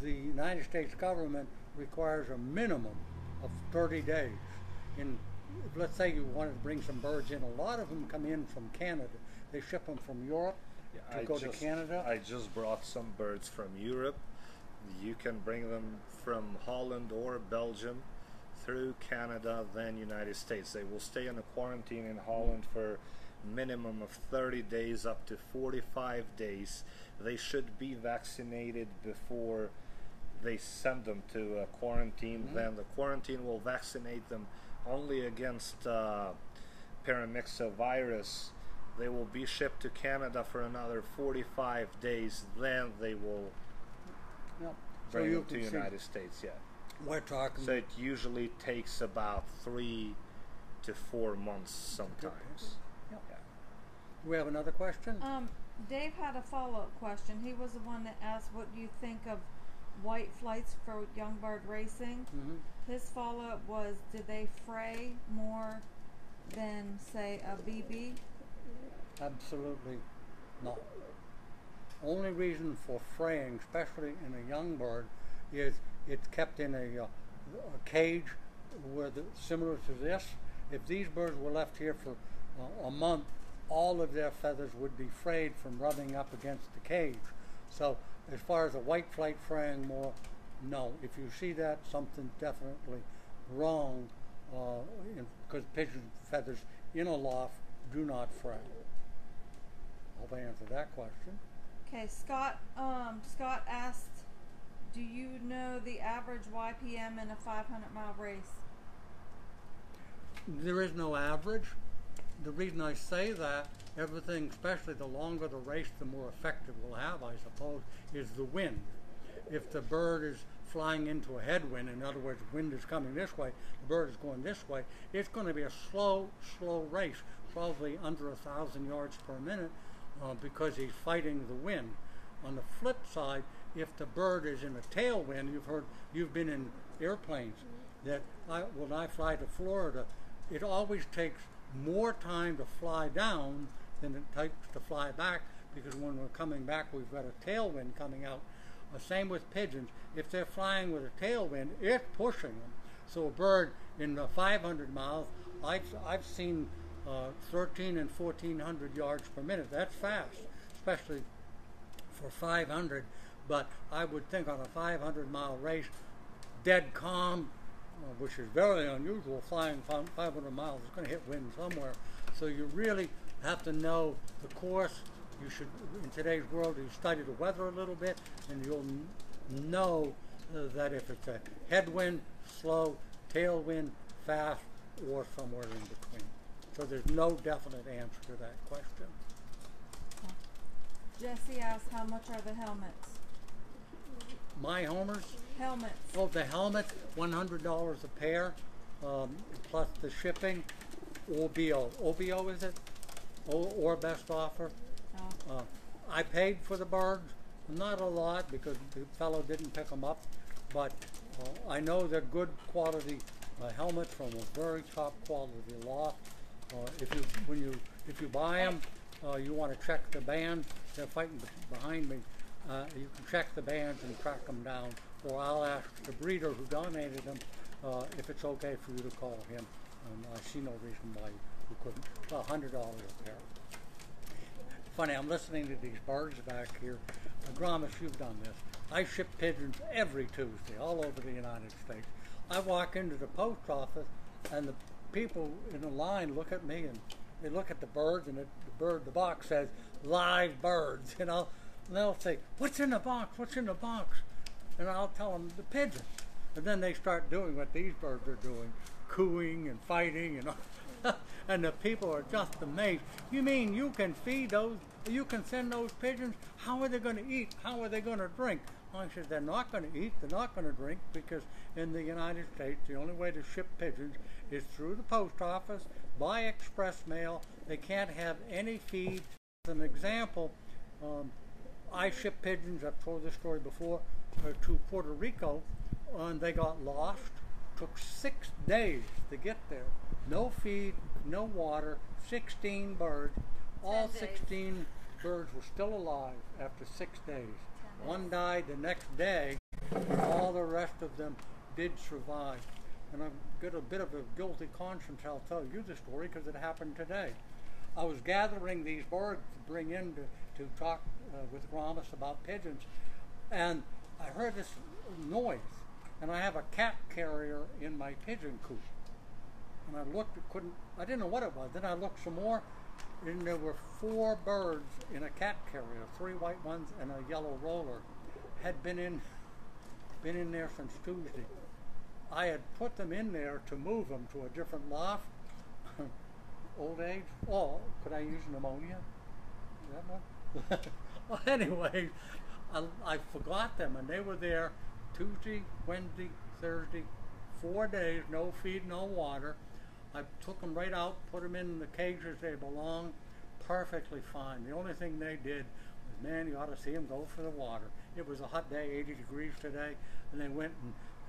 the United States government requires a minimum of 30 days. Let's say you wanted to bring some birds in. A lot of them come in from Canada. They ship them from Europe to Canada. I just brought some birds from Europe. You can bring them from Holland or Belgium through Canada, then United States. They will stay in a quarantine in Holland for minimum of 30 days up to 45 days. They should be vaccinated before they send them to a quarantine. Then the quarantine will vaccinate them only against paramyxovirus. They will be shipped to Canada for another 45 days. Then they will bring them to the United States. Yeah. We're talking. So it usually takes about 3 to 4 months sometimes. Yep. Yeah. Do we have another question? Dave had a follow-up question. He was the one that asked, what do you think of white flights for young bird racing? His follow-up was, did they fray more than, say, a BB? Absolutely not. Only reason for fraying, especially in a young bird, is it's kept in a cage where similar to this. If these birds were left here for a month, all of their feathers would be frayed from rubbing up against the cage. So as far as a white flight fraying more, no. If you see that, something's definitely wrong, because pigeon feathers in a loft do not fray. I hope I answered that question. Okay, Scott asked, do you know the average YPM in a 500-mile race? There is no average. The reason I say that, everything, especially the longer the race, the more effect it will have, I suppose, is the wind. If the bird is flying into a headwind, in other words, wind is coming this way, the bird is going this way, it's going to be a slow race, probably under 1,000 yards per minute, because he's fighting the wind. On the flip side, if the bird is in a tailwind, you've been in airplanes, that when I fly to Florida, it always takes more time to fly down than it takes to fly back, because when we're coming back, we've got a tailwind coming out. Same with pigeons. If they're flying with a tailwind, it's pushing them. So a bird in the 500 miles, I've seen 1,300 and 1,400 yards per minute. That's fast, especially for 500. But I would think on a 500-mile race, dead calm, which is very unusual, flying 500 miles, it's going to hit wind somewhere. So you really have to know the course. You should, in today's world, you study the weather a little bit, and you'll know that if it's a headwind, slow, tailwind, fast, or somewhere in between. So there's no definite answer to that question. Jesse asked, how much are the helmets? My homers? Helmets. Oh, the helmet, $100 a pair, plus the shipping. OBO. OBO, is it? Or best offer. Oh. I paid for the birds, not a lot because the fellow didn't pick them up, but I know they're good quality helmets from a very top quality loft. If you buy them, you want to check the band. They're fighting behind me. You can check the bands and track them down, or I'll ask the breeder who donated them if it's okay for you to call him. I see no reason why you couldn't. $100 a pair. Funny, I'm listening to these birds back here. Gromus, you've done this. I ship pigeons every Tuesday all over the United States. I walk into the post office, and the people in the line look at me, and they look at the birds, and the box says live birds, you know. And they'll say, "What's in the box? What's in the box?" And I'll tell them the pigeon. And then they start doing what these birds are doing, cooing and fighting, and and the people are just amazed. You mean you can feed those? You can send those pigeons? How are they going to eat? How are they going to drink? I said, they're not going to eat, they're not going to drink, because in the United States, the only way to ship pigeons is through the post office, by express mail. They can't have any feed. As an example, I shipped pigeons, I've told this story before, to Puerto Rico, and they got lost. Took 6 days to get there. No feed, no water, 16 birds. All 16 birds were still alive after 6 days. One died the next day, and all the rest of them did survive. And I've got a bit of a guilty conscience. I'll tell you the story because it happened today. I was gathering these birds to bring in to talk with Gromus about pigeons, and I heard this noise. And I have a cat carrier in my pigeon coop. And I looked, I didn't know what it was. Then I looked some more, and there were 4 birds in a cat carrier, 3 white ones and a yellow roller, had been in there since Tuesday. I had put them in there to move them to a different loft. Old age. Oh, could I use pneumonia? That one? Well, anyway, I forgot them, and they were there Tuesday, Wednesday, Thursday, 4 days, no feed, no water. I took them right out, put them in the cages they belong, perfectly fine. The only thing they did was, man, you ought to see them go for the water. It was a hot day, 80 degrees today, and they went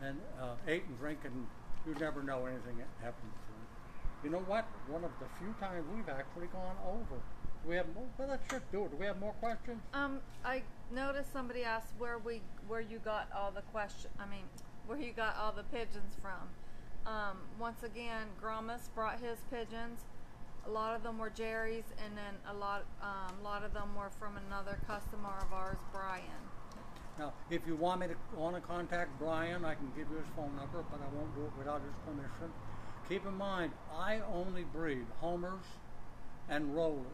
and ate and drank, and you never know anything happened to them. You know what? One of the few times we've actually gone over. Do we have more? Well, let's just do it. Do we have more questions? I noticed somebody asked where you got all the where you got all the pigeons from. Once again, Gromus brought his pigeons. A lot of them were Jerry's, and then a lot of them were from another customer of ours, Brian. Now, if you want to contact Brian, I can give you his phone number, but I won't do it without his permission. Keep in mind, I only breed homers and rollers.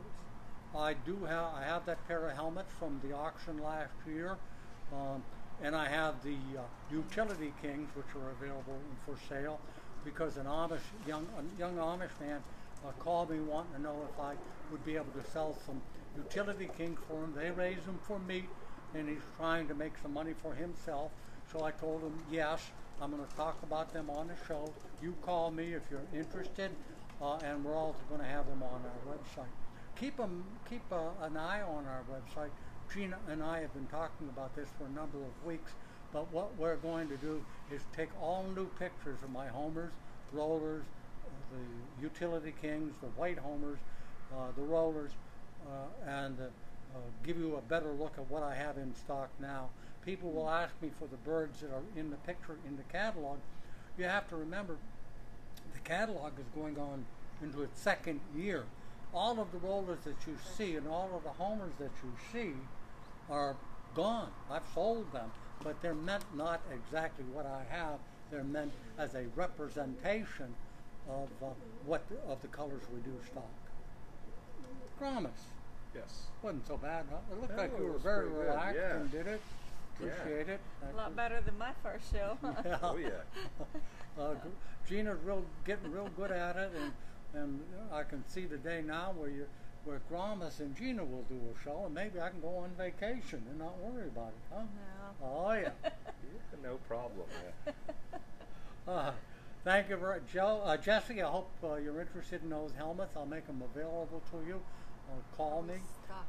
I have that pair of helmets from the auction last year, and I have the utility kings, which are available for sale, because an young Amish man called me wanting to know if I would be able to sell some utility kings for him. They raise them for meat, and he's trying to make some money for himself. So I told him, yes, I'm going to talk about them on the show. You call me if you're interested, and we're also going to have them on our website. Keep an eye on our website. Gina and I have been talking about this for a number of weeks, but what we're going to do is take all new pictures of my homers, rollers, the utility kings, the white homers, the rollers, and give you a better look at what I have in stock now. People will ask me for the birds that are in the picture in the catalog. You have to remember, the catalog is going on into its 2nd year. All of the rollers that you see and all of the homers that you see are gone. I've sold them, but they're meant not exactly what I have. They're meant as a representation of the colors we do stock. Gromus. Yes. Wasn't so bad, huh? It looked No, like you it were was very pretty good, relaxed yeah. and did it. Appreciate it. A lot better than my first show. Yeah. Oh yeah. Gina's getting real good at it, and I can see the day now where Gromus and Gina will do a show, and maybe I can go on vacation and not worry about it, huh? No. Oh yeah. Yeah, no problem. Yeah. Thank you very much, Jesse. I hope you're interested in those helmets. I'll make them available to you. Call me. Stop.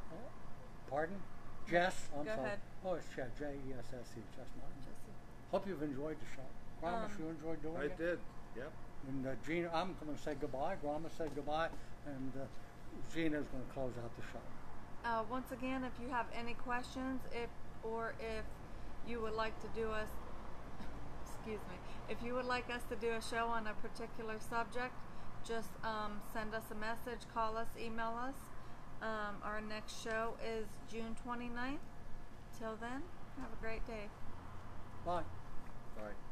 Pardon? Jess. I'm Go sorry. ahead. Oh, it's Jess. Jesse. Jess Martin. Hope you've enjoyed the show. Gromus, you enjoyed doing I it? did. Yep. And Gina, I'm going to say goodbye. Gromus said goodbye, and Gina's going to close out the show. Once again, if you have any questions, if you would like to do us, if you would like us to do a show on a particular subject, just send us a message, call us, email us. Our next show is June 29th. Till then, have a great day. Bye. All right.